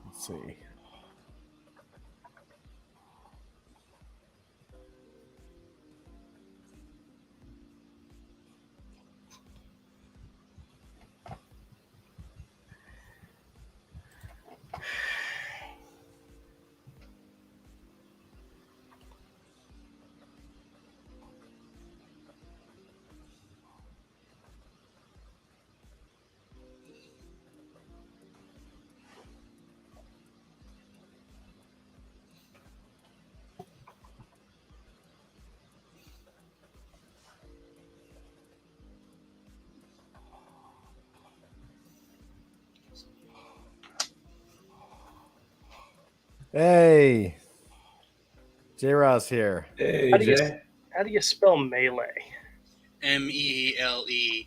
Speaker 1: Let's see. Hey. J-Ro's here.
Speaker 3: Hey,
Speaker 4: How do you
Speaker 3: Jay.
Speaker 4: how do you spell melee?
Speaker 2: MELE.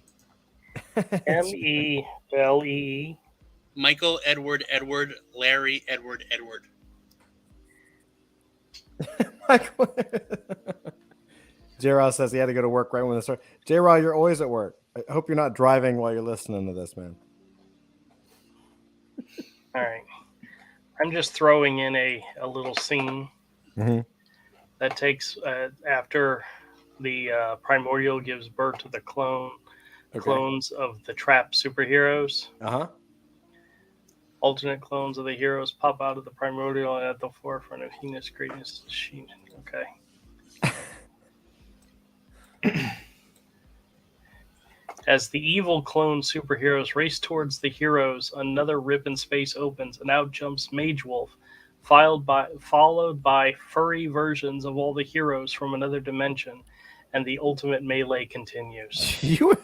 Speaker 4: MELE.
Speaker 2: Michael Edward Edward Larry Edward Edward.
Speaker 1: J-Ro says he had to go to work right when it started. J-Ro, you're always at work. I hope you're not driving while you're listening to this, man.
Speaker 4: All right. I'm just throwing in a little scene
Speaker 1: Mhm.
Speaker 4: that takes after the primordial gives birth to the clones of the trapped superheroes.
Speaker 1: Uh-huh.
Speaker 4: Alternate clones of the heroes pop out of the primordial at the forefront of heinous greatness. Okay. As the evil clone superheroes race towards the heroes, another rip in space opens, and out jumps Mage Wolf, followed by furry versions of all the heroes from another dimension, and the ultimate melee continues.
Speaker 1: You.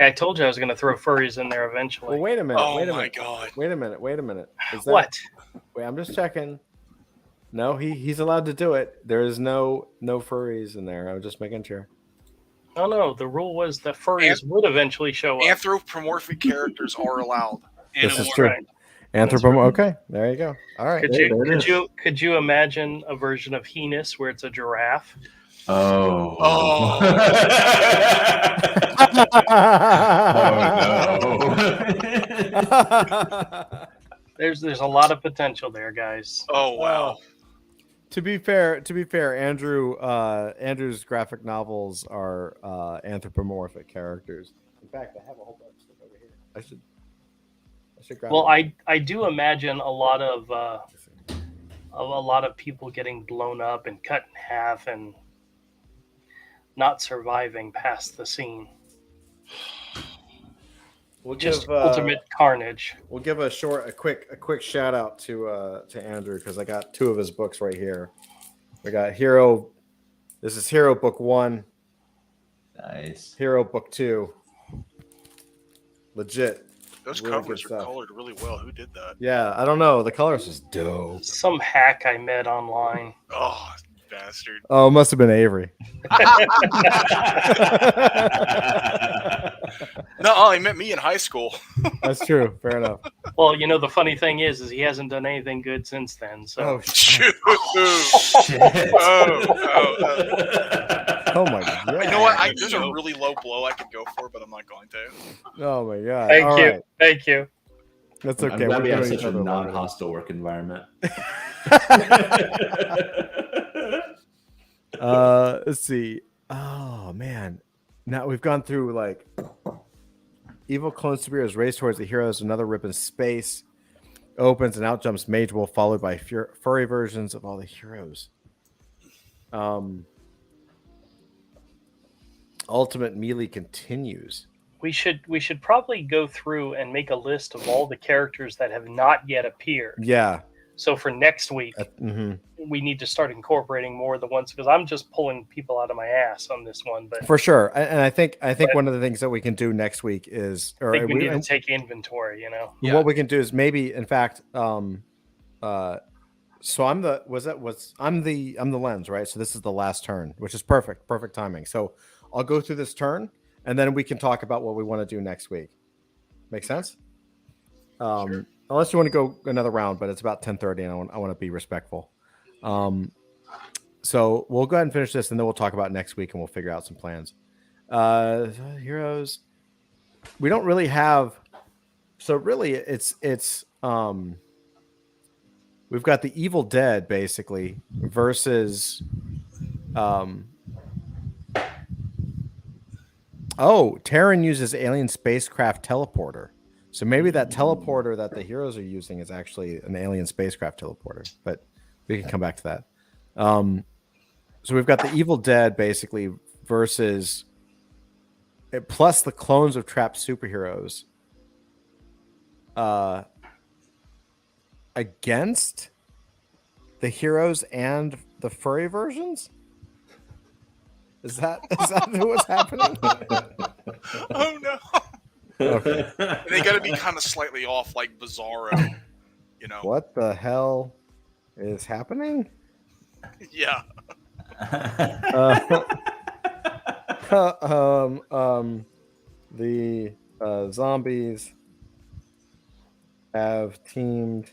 Speaker 4: I told you I was going to throw furries in there eventually.
Speaker 1: Well, wait a minute.
Speaker 5: Oh
Speaker 1: wait a
Speaker 5: my
Speaker 1: minute.
Speaker 5: god.
Speaker 1: Wait a minute. Wait a minute. Is that,
Speaker 4: What?
Speaker 1: Wait, I'm just checking. No, he's allowed to do it. There is no furries in there. I'm just making sure.
Speaker 4: Oh no, the rule was that furries would eventually show up.
Speaker 5: Anthropomorphic characters are allowed.
Speaker 1: This is
Speaker 2: Animorph.
Speaker 1: true.
Speaker 4: Right.
Speaker 1: Okay, there you go. All right.
Speaker 4: Could you imagine a version of Heinous where it's a giraffe?
Speaker 3: Oh.
Speaker 5: Oh.
Speaker 3: Oh, no.
Speaker 4: There's a lot of potential there, guys.
Speaker 5: Oh wow.
Speaker 1: To be fair, Andrew's graphic novels are anthropomorphic characters. In fact, I have a whole bunch of stuff over here. I should grab.
Speaker 4: Well,
Speaker 1: them.
Speaker 4: I do imagine a lot of people getting blown up and cut in half and not surviving past the scene.
Speaker 1: We'll
Speaker 4: Just
Speaker 1: give,
Speaker 4: ultimate carnage.
Speaker 1: We'll give a quick shout out to Andrew because I got two of his books right here. We got Hero. This is Hero Book 1.
Speaker 3: Nice.
Speaker 1: Hero Book 2. Legit.
Speaker 5: Those
Speaker 1: Really
Speaker 5: covers
Speaker 1: good
Speaker 5: are
Speaker 1: stuff.
Speaker 5: colored really well. Who did that?
Speaker 1: Yeah, I don't know. The colors is dope.
Speaker 4: Some hack I met online.
Speaker 5: Oh, bastard.
Speaker 1: Oh, it must have been Avery.
Speaker 5: No, he met me in high school.
Speaker 1: That's true. Fair enough.
Speaker 4: Well, the funny thing is he hasn't done anything good since then. So
Speaker 1: Oh,
Speaker 5: Shoot.
Speaker 3: Shit.
Speaker 1: oh my god.
Speaker 5: You know what? There's a really low blow I could go for, but I'm not going to.
Speaker 1: Oh my god.
Speaker 4: thank
Speaker 1: All
Speaker 4: you,
Speaker 1: right.
Speaker 4: thank you.
Speaker 1: That's
Speaker 3: I'm
Speaker 1: okay.
Speaker 3: glad we have
Speaker 1: doing
Speaker 3: such
Speaker 1: each
Speaker 3: a
Speaker 1: other well.
Speaker 3: non-hostile work environment.
Speaker 1: Let's see. Oh man. Now we've gone through like evil clone superheroes race towards the heroes. Another rip in space opens and out jumps Mage Wolf, followed by furry versions of all the heroes. Ultimate melee continues.
Speaker 4: We should probably go through and make a list of all the characters that have not yet appeared.
Speaker 1: Yeah.
Speaker 4: So for next week,
Speaker 1: Mhm.
Speaker 4: we need to start incorporating more of the ones because I'm just pulling people out of my ass on this one. But
Speaker 1: For sure. And I think one of the things that we can do next week is,
Speaker 4: I think we need to take inventory.
Speaker 3: Yeah.
Speaker 1: what we can do is maybe, in fact, so I'm the lens, right? So this is the last turn, which is perfect timing. So I'll go through this turn, and then we can talk about what we want to do next week. Make sense?
Speaker 5: Sure.
Speaker 1: Unless you want to go another round, but it's about 10:30, and I want to be respectful. So we'll go ahead and finish this, and then we'll talk about next week, and we'll figure out some plans. Heroes. We don't really have. So really, it's we've got the Evil Dead basically versus. Terran uses alien spacecraft teleporter. So maybe that teleporter that the heroes are using is actually an alien spacecraft teleporter, but we can come back to that. So we've got the Evil Dead basically versus plus the clones of trapped superheroes against the heroes and the furry versions. Is that what's happening?
Speaker 5: Oh no.
Speaker 1: Okay.
Speaker 5: They got to be kind of slightly off, like Bizarro.
Speaker 1: What the hell is happening?
Speaker 5: Yeah.
Speaker 1: The zombies have teamed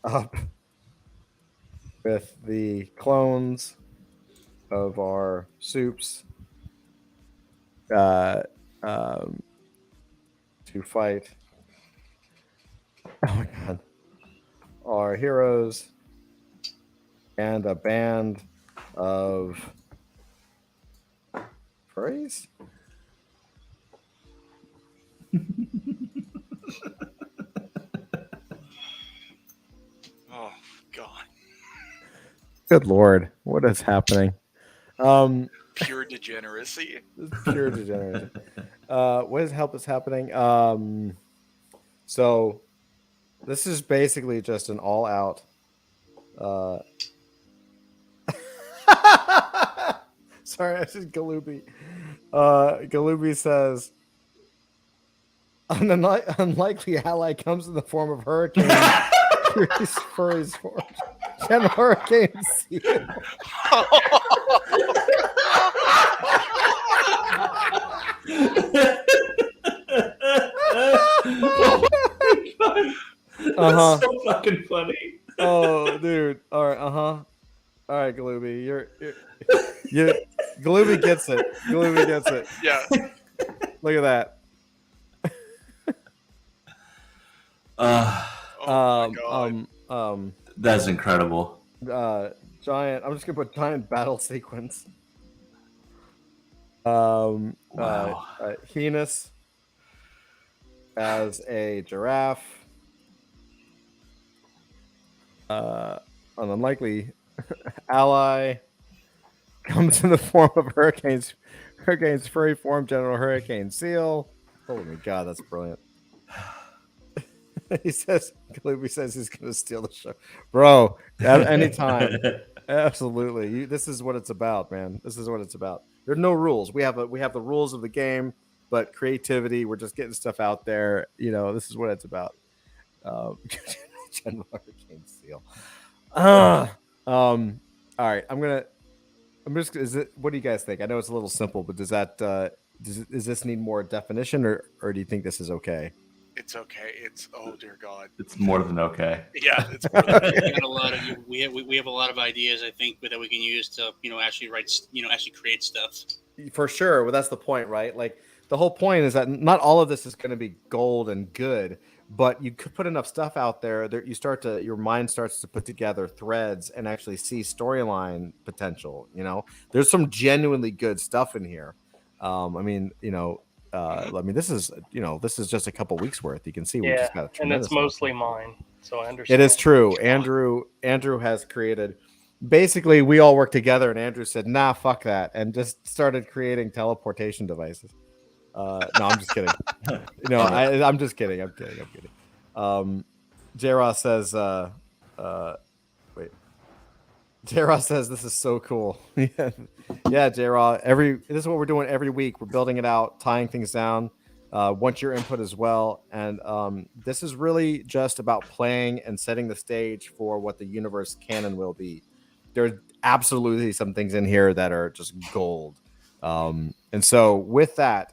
Speaker 1: up with the clones of our soups uh, um, to fight. Oh my god! Our heroes and a band of furries.
Speaker 5: Oh God.
Speaker 1: Good lord, what is happening?
Speaker 5: Pure degeneracy.
Speaker 1: Pure degeneracy. What is help is happening? So this is basically just an all-out. Sorry, I said Galubi. Galubi says an unlikely ally comes in the form of hurricane. Furries form. General Hurricane Seal.
Speaker 3: That's so fucking funny.
Speaker 1: Oh, dude. All right. All right, Galubi. You. Galubi gets it. Galubi gets it.
Speaker 5: Yeah.
Speaker 1: Look at that.
Speaker 5: Oh my God.
Speaker 3: That's incredible.
Speaker 1: Giant. I'm just gonna put giant battle sequence.
Speaker 3: Wow.
Speaker 1: Heinous as a giraffe. An unlikely ally comes in the form of Hurricane's furry form, General Hurricane Seal. Holy my god, that's brilliant. He says, Galubi says he's going to steal the show, bro. At any time, absolutely. This is what it's about, man. This is what it's about. There are no rules. We have the rules of the game, but creativity. We're just getting stuff out there. You know, this is what it's about. General Hurricane Seal. All right, what do you guys think? I know it's a little simple, but does this need more definition, or do you think this is okay?
Speaker 5: It's okay. It's oh dear God.
Speaker 3: It's more than okay.
Speaker 5: Yeah, it's more than okay.
Speaker 2: We got a lot of we have a lot of ideas, I think, that we can use to actually actually create stuff.
Speaker 1: For sure. Well, that's the point, right? Like the whole point is that not all of this is going to be gold and good, but you could put enough stuff out there that your mind starts to put together threads and actually see storyline potential. There's some genuinely good stuff in here. This is just a couple weeks worth. You can see we just got a tremendous.
Speaker 4: And it's mostly mine, so I understand.
Speaker 1: It is true. Andrew has created. Basically, we all worked together, and Andrew said, "Nah, fuck that," and just started creating teleportation devices. No, I'm just kidding. I'm just kidding. I'm kidding. J-Ross says, wait. J-Ross says this is so cool. Yeah, J-Ross. This is what we're doing every week. We're building it out, tying things down. Want your input as well. And this is really just about playing and setting the stage for what the universe can and will be. There's absolutely some things in here that are just gold. And so with that,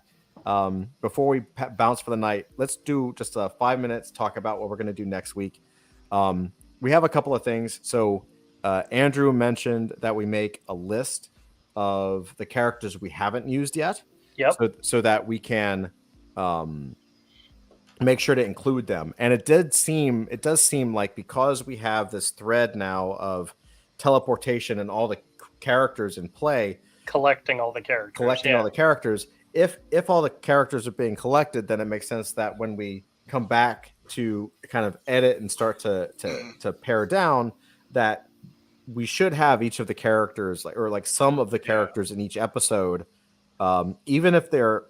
Speaker 1: before we bounce for the night, let's do just 5 minutes, talk about what we're going to do next week. We have a couple of things. So Andrew mentioned that we make a list of the characters we haven't used yet.
Speaker 4: Yep.
Speaker 1: So that we can make sure to include them. And it does seem like because we have this thread now of teleportation and all the characters in play,
Speaker 4: collecting all the characters.
Speaker 1: If all the characters are being collected, then it makes sense that when we come back to kind of edit and start to pare down, that we should have each of the characters like some of the characters in each episode. Even if they're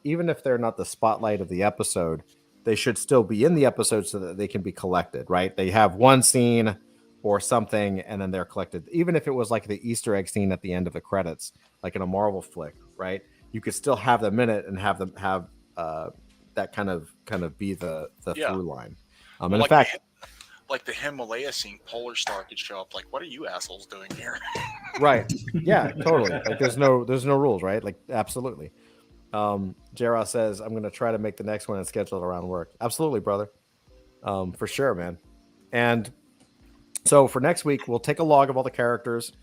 Speaker 1: not the spotlight of the episode, they should still be in the episode so that they can be collected, right? They have one scene or something, and then they're collected. Even if it was like the Easter egg scene at the end of the credits, like in a Marvel flick, right? You could still have them in it and have them have that kind of be the through line. In fact,
Speaker 5: like the Himalaya scene, Polar Star could show up. Like, what are you assholes doing here?
Speaker 1: Right. Yeah, totally. Like there's no rules, right? Like absolutely. J-Ross says, I'm gonna try to make the next one and schedule it around work. Absolutely, brother. For sure, man. And so for next week, we'll take a log of all the characters,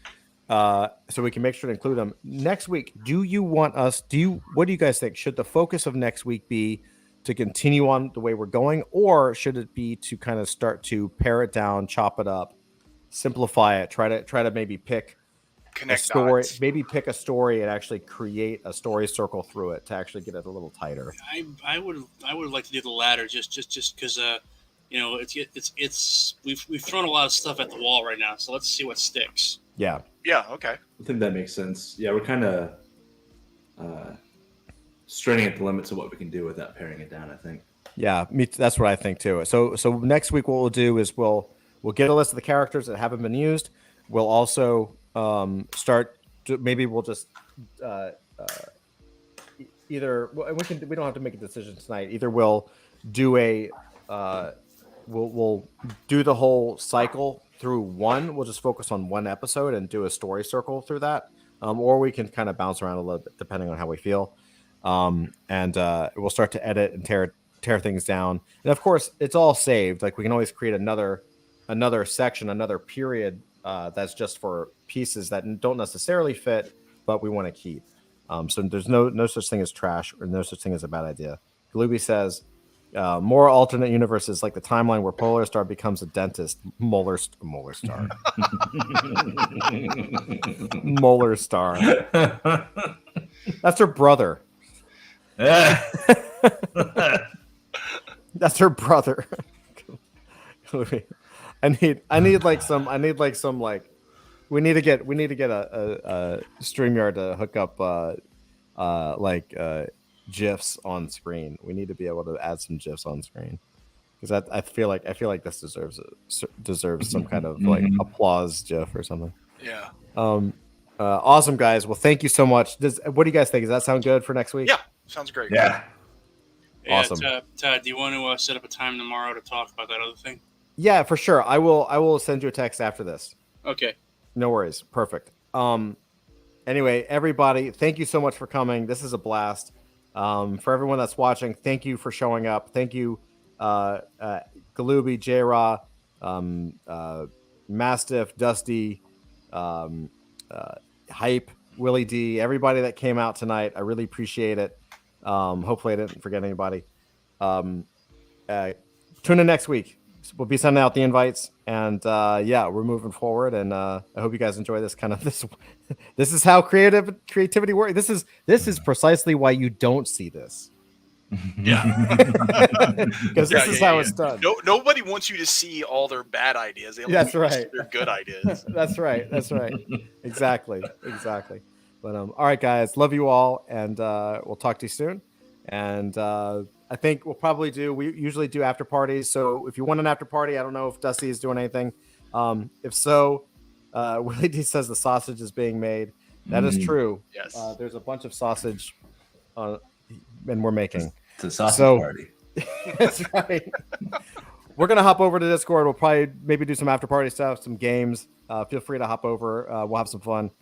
Speaker 1: so we can make sure to include them. Next week, what do you guys think? Should the focus of next week be to continue on the way we're going, or should it be to kind of start to pare it down, chop it up, simplify it, try to maybe pick
Speaker 5: Connect
Speaker 1: a story,
Speaker 5: dots.
Speaker 1: maybe pick a story and actually create a story circle through it to actually get it a little tighter?
Speaker 2: I would like to do the latter, just because we've thrown a lot of stuff at the wall right now, so let's see what sticks.
Speaker 1: Yeah.
Speaker 5: Yeah. Okay.
Speaker 3: I think that makes sense. Yeah, we're kind of straining at the limits of what we can do without paring it down, I think.
Speaker 1: Yeah, that's what I think too. So next week, what we'll do is we'll get a list of the characters that haven't been used. We'll also maybe we'll just either we don't have to make a decision tonight. Either we'll do we'll do the whole cycle through one. We'll just focus on one episode and do a story circle through that, or we can kind of bounce around a little bit depending on how we feel. And we'll start to edit and tear things down. And of course, it's all saved. Like we can always create another section, another period that's just for pieces that don't necessarily fit, but we want to keep. So there's no such thing as trash or no such thing as a bad idea. Galubi says more alternate universes like the timeline where Polar Star becomes a dentist. Molar Star. Molar Star. That's her brother. That's her brother. I need some we need to get a StreamYard to hook up GIFs on screen. We need to be able to add some GIFs on screen because I feel like this deserves some kind of like applause GIF or something.
Speaker 5: Yeah.
Speaker 1: Awesome, guys. Well, thank you so much. What do you guys think? Does that sound good for next week?
Speaker 5: Yeah. Sounds great.
Speaker 3: Yeah.
Speaker 1: Awesome.
Speaker 2: Todd, do you want to set up a time tomorrow to talk about that other thing?
Speaker 1: Yeah, for sure. I will send you a text after this.
Speaker 2: Okay.
Speaker 1: No worries. Perfect. Anyway, everybody, thank you so much for coming. This is a blast. For everyone that's watching, thank you for showing up. Thank you, Galubi, J-Ra, Mastiff, Dusty, Hype, Willie D, everybody that came out tonight. I really appreciate it. Hopefully I didn't forget anybody. Tune in next week. We'll be sending out the invites, and we're moving forward. And I hope you guys enjoy this kind of this. This is how creativity works. This is precisely why you don't see this.
Speaker 5: Yeah.
Speaker 1: Because this is how it's done.
Speaker 5: Nobody wants you to see all their bad ideas. They only
Speaker 1: That's
Speaker 5: want you to
Speaker 1: right.
Speaker 5: see their good ideas.
Speaker 1: That's right. Exactly. But all right, guys, love you all, and we'll talk to you soon. And I think we'll probably we usually do after parties. So if you want an after party, I don't know if Dusty is doing anything. If so, Willie D says the sausage is being made. That is true.
Speaker 5: Yes.
Speaker 1: There's a bunch of sausage, and we're making.
Speaker 3: It's a sausage party.
Speaker 1: That's right. We're gonna hop over to Discord. We'll probably maybe do some after party stuff, some games. Feel free to hop over. We'll have some fun.